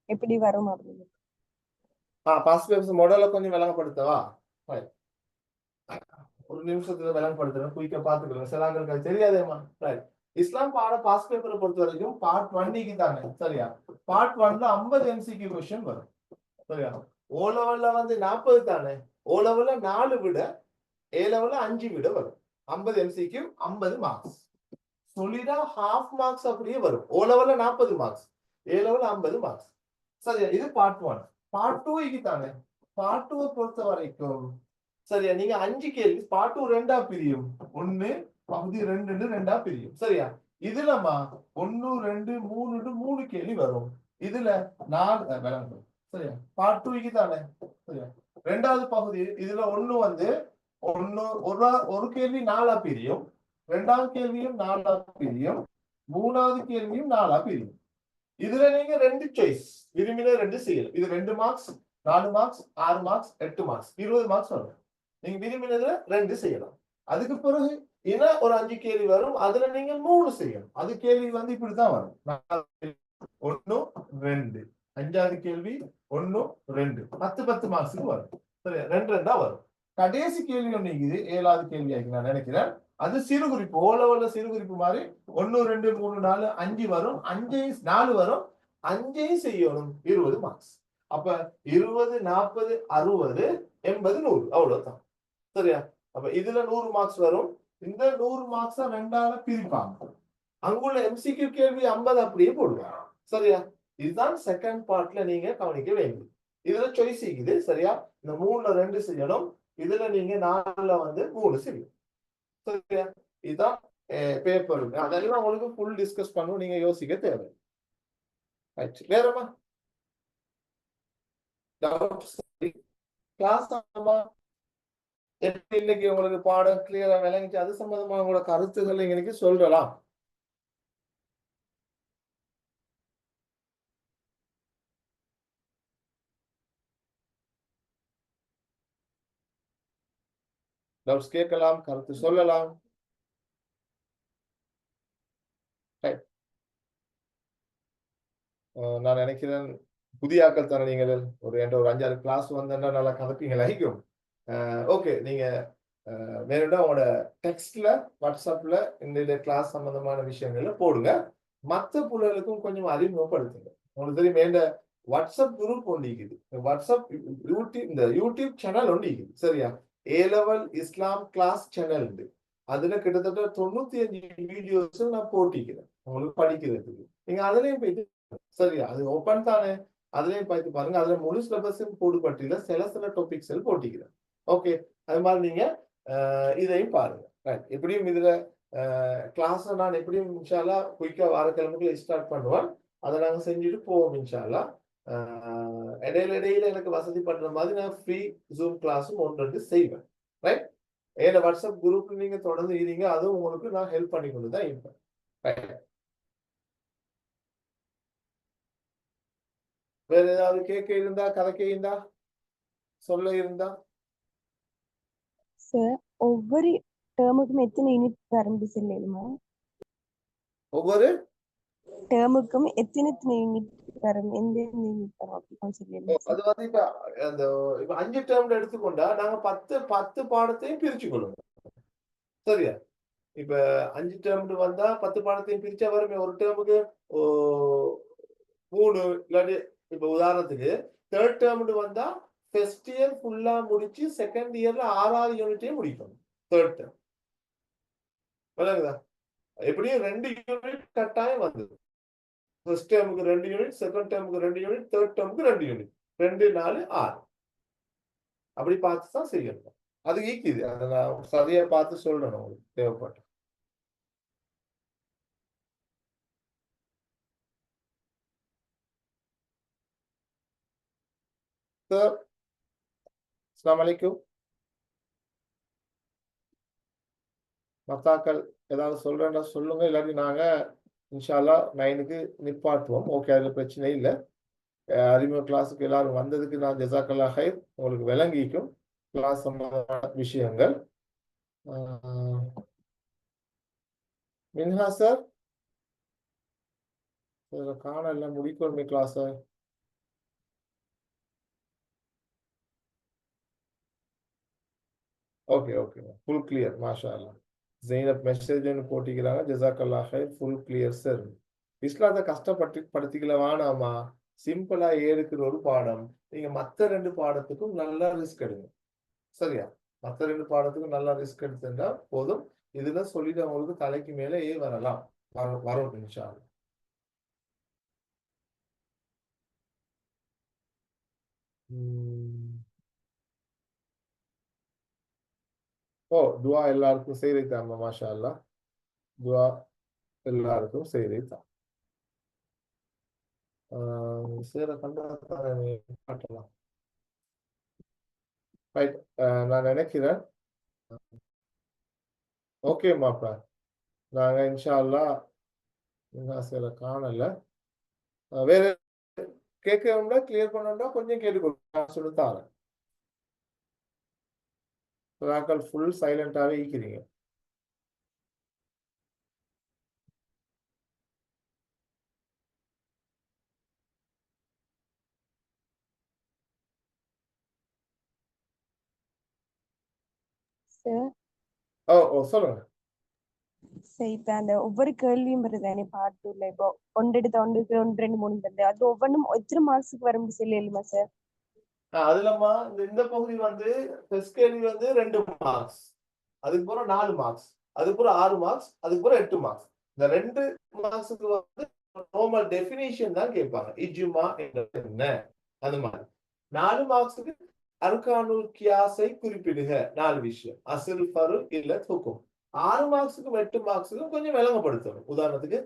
எப்படி வரும் அப்படின்னு. பாஸ் பேப்பர்ஸ் மாடலை கொஞ்சம் விளங்கப்படுத்தவா? ஒரு நிமிஷத்துல விளங்கப்படுத்துறேன். குயிக்கா பாத்துக்கிறேன். சிலாங்களுக்கு தெரியாதேமா. ரைட். இஸ்லாம் பாட பாஸ் பேப்பரை பொறுத்த வரைக்கும் பார்ட் 1 தானே. சரியா? பார்ட் 1ல 50 MCQ கொஸ்டின் வரும். சரியா? ஓ லெவல்ல வந்து 40 தானே. ஓ லெவல்ல 4 விட ஏ லெவல்ல 5 விட வரும். 50 MCQ 50 மார்க்ஸ். சொல்லிடா ஹாஃப் மார்க்ஸ் அப்படியே வரும். ஓ லெவல்ல 40 மார்க்ஸ், ஏ லெவல்ல 50 மார்க்ஸ். சரியா? இது பார்ட் 1. பார்ட் 2 தானே. பார்ட் 2 பொறுத்த வரைக்கும் சரியா, நீங்க 5 கேள்வி பார்ட் 2 2ஆ பிரியும். 1 பகுதி 2 2ஆ பிரியும். சரியா? இதுலமா 1 2 3 3 கேள்வி வரும். இதுல 4 விளங்கும். சரியா? பார்ட் 2 தானே. சரியா? இரண்டாவது பகுதி இதுல 1 வந்து ஒரு கேள்வி 4ஆ பிரியும். இரண்டாவது கேள்வியும் 4ஆ பிரியும். மூணாவது கேள்வியும் 4ஆ பிரியும். இதுல நீங்க 2 சாய்ஸ் விரும்பின 2 செய்யலாம். இது 2 marks, 4 marks, 6 marks, 8 marks, 20 marks வரும். நீங்க விரும்பினதுல 2 செய்யலாம். அதுக்கு பிறகு இன்னும் ஒரு 5 கேள்வி வரும். அதுல நீங்க 3 செய்யணும். அது கேள்வி வந்து இப்படித்தான் வரும். 1 2, 5வது கேள்வி 1 2, 10 மார்க்ஸுக்கு வரும். சரியா? 2 2ஆ வரும். கடைசி கேள்வி ஒண்ணு இருக்குது, 7வது கேள்வி ஆகி நான் நினைக்கிறேன். அது சிறு குறிப்பு, ஓ லெவல்ல சிறு குறிப்பு மாதிரி 1 2 3 4 5 வரும். 5 4 வரும். 5ஐயும் செய்யணும். 20 மார்க்ஸ். அப்ப 20 40 60 80 100 அவ்வளவுதான். சரியா? அப்ப இதுல 100 மார்க்ஸ் வரும். இந்த 100 மார்க்ஸா 2ஆல பிரிப்பாங்க. அங்குள்ள MCQ கேள்வி 50 அப்படியே போடுவாங்க. சரியா? இதுதான் செகண்ட் பார்ட்ல நீங்க கவனிக்க வேண்டியது. இதுல சாய்ஸ் இருக்குது. சரியா? இந்த 3ல 2 செய்யணும். இதுல நீங்க 4ல வந்து 3 செய்யணும். சரியா? இதுதான் பேப்பர். அதெல்லாம் உங்களுக்கு ஃபுல் டிஸ்கஸ் பண்ணுவோம். நீங்க யோசிக்க தேவை. வேறமா கிளாஸ் இன்னைக்கு உங்களுக்கு பாடம் கிளியரா விளங்கிச்சு? அது சம்பந்தமா உங்களோட கருத்துக்கள் இன்னைக்கு சொல்லலாம். டவுட்ஸ் கேட்கலாம், கருத்து சொல்லலாம். நான் நினைக்கிறேன் புதிய ஆக்கள் தானே நீங்கள். ஒரு 5 6 கிளாஸ் வந்தா நல்லா கதைப்பீங்களா? ஓகே. நீங்க வேணும்னா உங்களோட டெக்ஸ்ட்ல வாட்ஸ்அப்ல இந்த கிளாஸ் சம்பந்தமான விஷயங்கள்ல போடுங்க. மற்ற பிள்ளைகளுக்கும் கொஞ்சம் அறிமுகப்படுத்துங்க. உங்களுக்கு தெரியும் இந்த வாட்ஸ்அப் குரூப் ஒன்று இருக்குது. வாட்ஸ்அப் இந்த யூடியூப் சேனல் ஒன்று இருக்குது. சரியா? A level Islam class channel உண்டு. அதுல கிட்டத்தட்ட 95 வீடியோஸ் நான் போட்டிக்கிறேன் உங்களுக்கு படிக்கிறதுக்கு. நீங்க அதுலயும் போயிட்டு சரியா, அது ஓப்பன் தானே. அதுலயும் பார்த்து பாருங்க. அதுல முழு சிலபஸும் போடுபட்டில சில டாபிக்ஸ் போட்டிக்கிறேன். ஓகே. அது மாதிரி நீங்க இதையும் பாருங்க. எப்படியும் இதுல கிளாஸ் நான் எப்படியும் இன்ஷா அல்லாஹ் குயிக்கா வாரக்கிழமைக்குள்ள ஸ்டார்ட் பண்ணுவேன். அதை நாங்க செஞ்சுட்டு போவோம் இன்ஷா அல்லாஹ். இடையில எனக்கு வசதி பண்ற மாதிரி நான் ஃப்ரீ ஜூம் கிளாஸும் ஒன்று செய்வேன். ரைட்? ஏன்னா வாட்ஸ்அப் குரூப்ல நீங்க தொடர்ந்து இருங்க, அதுவும் உங்களுக்கு நான் ஹெல்ப் பண்ணி கொண்டு தான் இருப்பேன். ரைட்? வேற ஏதாவது கேட்க இருந்தா, கதைக்க இருந்தா, சொல்ல இருந்தா? சார் ஒவ்வொரு டேர்முக்கும் எத்தனை யூனிட் வரும் சொல்லுமா? ஒவ்வொரு டேர்முக்கும் எத்தனை யூனிட் வரும், எந்த யூனிட் வரும் அப்படின்னு சொல்லிடுங்க சார். அது வந்து இப்ப அந்த இப்ப 5 டேர்ம்ல எடுத்துக்கொண்டா நாங்க 10 பாடத்தையும் பிரிச்சு கொள்ளுவோம். சரியா? இப்ப 5 டேர்ம் வந்தா 10 பாடத்தையும் பிரிச்சா வருமே. ஒரு டேர்முக்கு 3 இல்லாட்டி இப்ப உதாரணத்துக்கு தேர்ட் டேர்ம் வந்தா ஃபர்ஸ்ட் இயர் ஃபுல்லா முடிச்சு செகண்ட் இயர்ல 6வது யூனிட்டையும் முடிக்கணும். தேர்ட் டேர்ம் விளங்குதா? எப்படியும் 2 யூனிட் கட்டாயம் வந்தது. ஃபர்ஸ்ட் டேர்முக்கு 2 யூனிட், செகண்ட் டேர்முக்கு 2 யூனிட், தேர்ட் டேர்முக்கு 2 யூனிட். 2, 4, 6 அப்படி பார்த்து தான் செய்யணும். அது ஈக்குது. அதை நான் சரியா பார்த்து சொல்றேன் உங்களுக்கு தேவைப்பட்டு. சார் அஸ்ஸலாமு அலைக்கும். மத்தாக்கள் ஏதாவது சொல்றேன்னா சொல்லுங்க, இல்லாட்டி நாங்க இன்ஷா அல்லாஹ் 9க்கு நிப்பாட்டுவோம். ஓகே, அதுல பிரச்சனை இல்லை. அறிமுக கிளாஸுக்கு எல்லாரும் வந்ததுக்கு நான் ஜஸாக்கல்லாஹ் ஹைர். உங்களுக்கு விளங்கிக்கும் கிளாஸ் சம்பந்தமான விஷயங்கள். மின்ஹா சார் காணல, முடிக்கணுமே கிளாஸ. ஓகே ஓகே, ஃபுல் கிளியர் மாஷா அல்லாஹ். ஜெயினப் மெசேஜ் போட்டிக்கிறாங்க, ஜஸாக்கல்லாஹ் ஹைர், ஃபுல் கிளியர் சார். இஸ்லாத்தை கஷ்டப்படுத்திக்கல வேணாமா, சிம்பிளா ஏறுக்கிற ஒரு பாடம். நீங்க மத்த 2 பாடத்துக்கும் நல்லா ரிஸ்க் எடுங்க. சரியா? மத்த 2 பாடத்துக்கும் நல்லா ரிஸ்க் எடுத்துட்டா போதும். இதுல சொல்லிட்டு அவங்களுக்கு தலைக்கு மேல வரலாம், வரும் இன்ஷா அல்லாஹ். ஓ, துவா எல்லாருக்கும் செய்திருக்காங்க மாஷா அல்லாஹ். துவா எல்லாருக்கும் செய்திருக்காங்க. சேர கண்டாத்தானே காட்டலாம். ரைட், நான் நினைக்கிறேன். ஓகே மாப்பா, நாங்க இன்ஷா அல்லாஹ் சேர காணல. வேற கேட்கணும்னா கிளியர் பண்ணணும்னா கொஞ்சம் கேட்டுக்கொள்ள சொல்லித்தாரேன். ஃபுல் சைலண்டாவே இருக்கிறீங்க. சார் ஓ சொல்லுங்க. சரி, இப்ப அந்த ஒவ்வொரு கேள்வியும் வருதானே பார்ட் 2ல, இப்போ ஒன்றெடுத்த ஒன்றுக்கு 1, 2, 3 வருது. அது ஒவ்வொன்றும் எத்தனை மார்க்ஸுக்கு வரும் சொல்லுமா சார்? அதுலமா இந்த பகுதி வந்து டெஸ்ட் கேள்வி வந்து 2 மார்க்ஸ், அதுக்கு பிறகு 4 மார்க்ஸ், அதுக்கு பிறகு 6 மார்க்ஸ், அதுக்கு பிறகு 8 மார்க்ஸ். இந்த 2 மார்க்ஸுக்கு வந்து நார்மல் டெஃபினிஷன் தான் கேட்பாங்க. இஜ்மா என்ன, அந்த மாதிரி. 4 மார்க்ஸுக்கு அர்கானுல் கியாஸை குறிப்பிடுக, 4 விஷயம். அஸ்ல், ஃபரு, இல்லத், ஹுக்கும். 6 மார்க்ஸுக்கும் 8 மார்க்ஸுக்கும் கொஞ்சம் விளங்கப்படுத்தணும். உதாரணத்துக்கு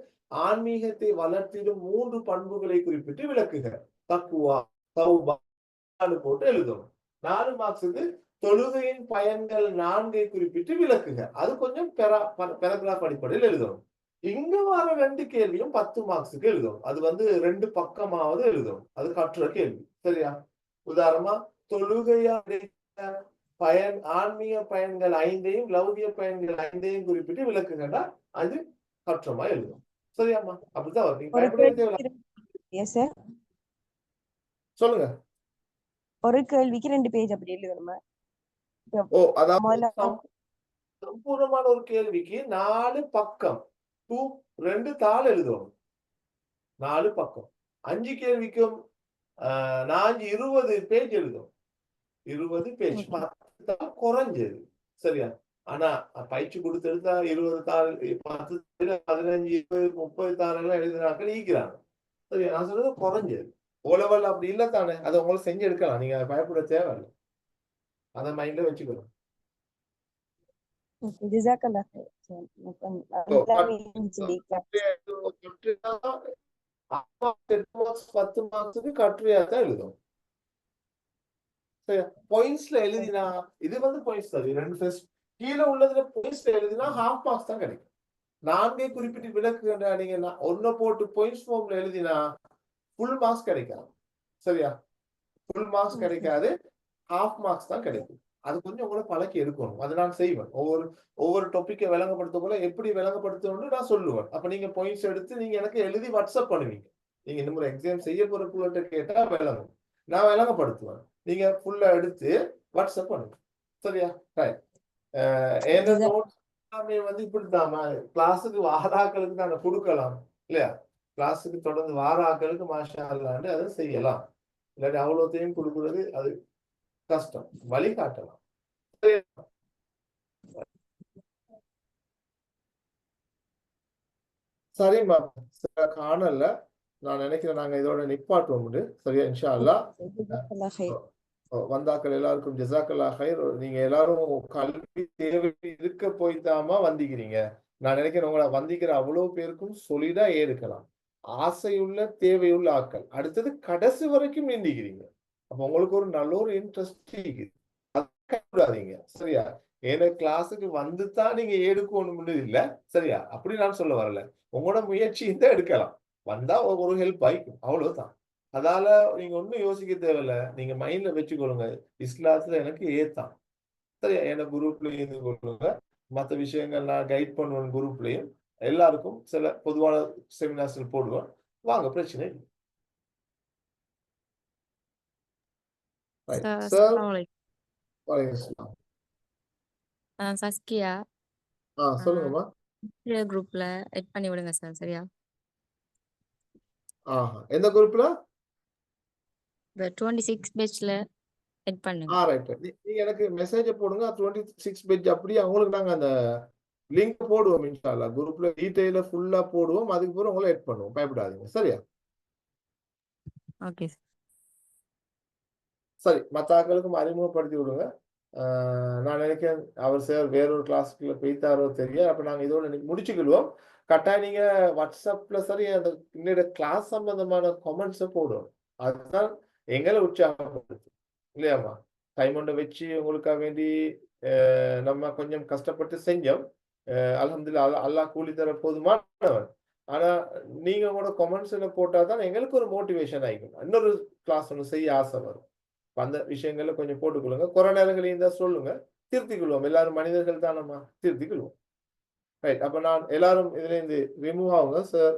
ஆன்மீகத்தை வளர்த்திடும் 3 பண்புகளை குறிப்பிட்டு விளக்குக. தக்குவா, தௌபா போட்டு எழுதணும். 4 மார்க்ஸுக்கு தொழுகையின் பயன்கள் 4ஐ குறிப்பிட்டு விளக்குக. அது கொஞ்சம் பேராகிராஃப் அடிப்படையில் எழுதணும். இங்க வர 2 கேள்வியும் 10 மார்க்ஸுக்கு எழுதணும். அது வந்து 2 பக்கமாவது எழுதணும். அது கற்ற கேள்வி. சரியா? உதாரணமா தொழுகையா பயன், ஆன்மீக பயன்கள் 5ஐயும் லௌகிய பயன்கள் 5ஐயும் குறிப்பிட்டு விளக்குங்கன்னா அது கற்றமா எழுதணும். சரியாமா? அப்படிதான் வரும். சொல்லுங்க. ஒரு கேள்விக்கு 2 பேஜ் அப்படி எழுதணுமா? ஓ, அதாவது சம்பூர்ணமான ஒரு கேள்விக்கு 4 பக்கம் 2 தாள் எழுதணும். 4 பக்கம். 5 கேள்விக்கும் 20 பேஜ் எழுதும். 20 பேஜ் குறைஞ்சது. சரியா? ஆனா பயிற்சி கொடுத்து எடுத்தா 20 தாள், 10, 15, 20, 30 தாள் எல்லாம் எழுதினாக்க நீக்கிறாங்க. சரியா? நான் சொல்றது குறைஞ்சது. ஓலவல் அப்படி இல்ல தானே, அதை உங்களை செஞ்சு எடுக்கலாம். நீங்க பயப்பட தேவையில்லை. அதை மைண்ட்ல வச்சுக்கணும். ஜஸாக்கல்லாஹ் ஹைர். 10 மார்க்ஸுக்கு கட்டுரையா தான் எழுதும். பாயிண்ட்ஸ்ல எழுதினா இது வந்து பாயிண்ட்ஸ் தான் ரெண்டு ஃபர்ஸ்ட் கீழே உள்ளதுல பாயிண்ட்ஸ்ல எழுதினா ஹாஃப் மார்க்ஸ் தான் கிடைக்கும். 4 குறிப்பிட்டு விளக்குங்க நீங்க ஒன்ன போட்டு பாயிண்ட்ஸ் ஃபார்ம்ல எழுதினா ஃபுல் மார்க்ஸ் கிடைக்காது. சரியா? ஃபுல் மார்க்ஸ் கிடைக்காது, ஹாஃப் மார்க்ஸ் தான் கிடைக்கும். அது கொஞ்சம் கூட பழக்கி எடுக்கணும். அது நான் செய்வேன். ஒவ்வொரு டாபிக்கை விளங்கப்படுத்த போல எப்படி விளங்கப்படுத்தணும்னு நான் சொல்லுவேன். அப்ப நீங்க பாயிண்ட்ஸ் எடுத்து நீங்க எனக்கு எழுதி வாட்ஸ்அப் பண்ணுவீங்க. நீங்க இந்த முறை எக்ஸாம் செய்ய போற பிள்ளைகிட்ட கேட்டா விளங்கும். நான் விளங்கப்படுத்துவேன். நீங்க ஃபுல்லா எடுத்து வாட்ஸ்அப் பண்ணுங்க. சரியா? ரைட். ஏன்னா நோட்ஸ் எல்லாமே வந்து இப்படித்தாமா கிளாஸுக்கு வாராக்களுக்கு நாங்க கொடுக்கலாம் இல்லையா? கிளாஸுக்கு தொடர்ந்து வாராக்களுக்கு மாஷா அல்லாண்டு அதை செய்யலாம். இல்லாட்டி அவ்வளோத்தையும் கொடுக்குறது அது கஷ்டம். வழிகாட்டலாம். சரிம்மா, காணல. நான் நினைக்கிறேன் நாங்க இதோட நிப்பாட்டுவோம். சரியா? இன்ஷா அல்லாஹ். ஜஸாக்கல்லாஹ் ஹைர். வந்தாக்கள் எல்லாருக்கும் ஜஸாக்கல்லாஹ் ஹைர். நீங்க எல்லாரும் கல்வி தேவை இருக்க போய்தாமா வந்திக்கிறீங்க. நான் நினைக்கிறேன் உங்களை வந்திக்கிற அவ்வளவு பேருக்கும் சொல்லிடா ஏற்கலாம். ஆசையுள்ள தேவையுள்ள ஆட்கள் அடுத்தது கடைசி வரைக்கும் நீந்திக்கிறீங்க. அப்ப உங்களுக்கு ஒரு நல்ல ஒரு இன்ட்ரெஸ்ட் கைவிடாதீங்க. சரியா? ஏன்னா கிளாஸுக்கு வந்துதான் நீங்க எடுக்கணும்னு இல்ல. சரியா? அப்படி நான் சொல்ல வரல. உங்களோட முயற்சி தான் எடுக்கலாம். வந்தா ஒரு ஹெல்ப் ஆயிக்கும். அவ்வளவுதான். அதால நீங்க ஒண்ணும் யோசிக்க தேவையில்ல. நீங்க மைண்ட்ல வச்சுக்கொள்ளுங்க. இஸ்லாத்துல எனக்கு ஏத்தான். சரியா? என்ன குரூப்லயும் இருந்து கொள்ளுங்க. மற்ற விஷயங்கள் நான் கைட் பண்ணுவேன் குரூப்லயும். எல்லாருக்கும் சில பொதுவான செமினார்ஸ் போடுவேன். வாங்க, பிரச்சனை இல்லை. சார், அஸ்ஸலாமு அலைக்கும். வலைக்கம் சலாம். சஸ்கியா சொல்லுங்கம்மா. குரூப்ல எட் பண்ணி விடுங்க சார். சரியா? எந்த குரூப்ல? 26 பேஜ்ல எட் பண்ணுங்க. ரைட். நீங்க எனக்கு மெசேஜ் போடுங்க. 26 பேஜ் அப்படியே அவங்களுக்கு நாங்க அந்த லிங்க் போடுவோம். இன்ஷா அல்லாஹ் குரூப்ல டீடைல ஃபுல்லா போடுவோம். அதுக்கு பிறகு உங்களை எட் பண்ணுவோம். பயப்படாதீங்க. சரியா? ஓகே. சரி, மற்ற ஆட்களுக்கும் அறிமுகப்படுத்தி விடுங்க. நான் நினைக்கிறேன் அவர் சார் வேறொரு கிளாஸ்க்குள்ள போய்த்தாரோ தெரியாது. அப்ப நாங்க இதோட முடிச்சுக்கிடுவோம். கட்டாயம் நீங்க வாட்ஸ்அப்ல சரி அந்த என்னோட கிளாஸ் சம்பந்தமான கமெண்ட்ஸை போடுவோம். அதுதான் எங்களை உற்சாகப்படுத்து இல்லையாம்மா? டைம் ஒன்றை வச்சு உங்களுக்காக வேண்டி நம்ம கொஞ்சம் கஷ்டப்பட்டு செஞ்சோம். அல்ஹம்துலில்லாஹ் அல்லாஹ் கூலி தர போதுமானவன். ஆனா நீங்க உங்களோட கமெண்ட்ஸ்ல போட்டாதான் எங்களுக்கு ஒரு மோட்டிவேஷன் ஆயிக்கும். இன்னொரு கிளாஸ் ஒன்று செய்ய ஆசை வரும். அந்த விஷயங்கள்ல கொஞ்சம் போட்டுக்கொள்ளுங்க. குறை நேரங்களையும் தான் சொல்லுங்க. திருத்திக்கொள்வோம். எல்லாரும் மனிதர்கள் தானம்மா, திருத்திக்கொள்வோம். ரைட். அப்ப நான் எல்லாரும் இதுல இருந்து ரிமூவ் ஆகுங்க சார்.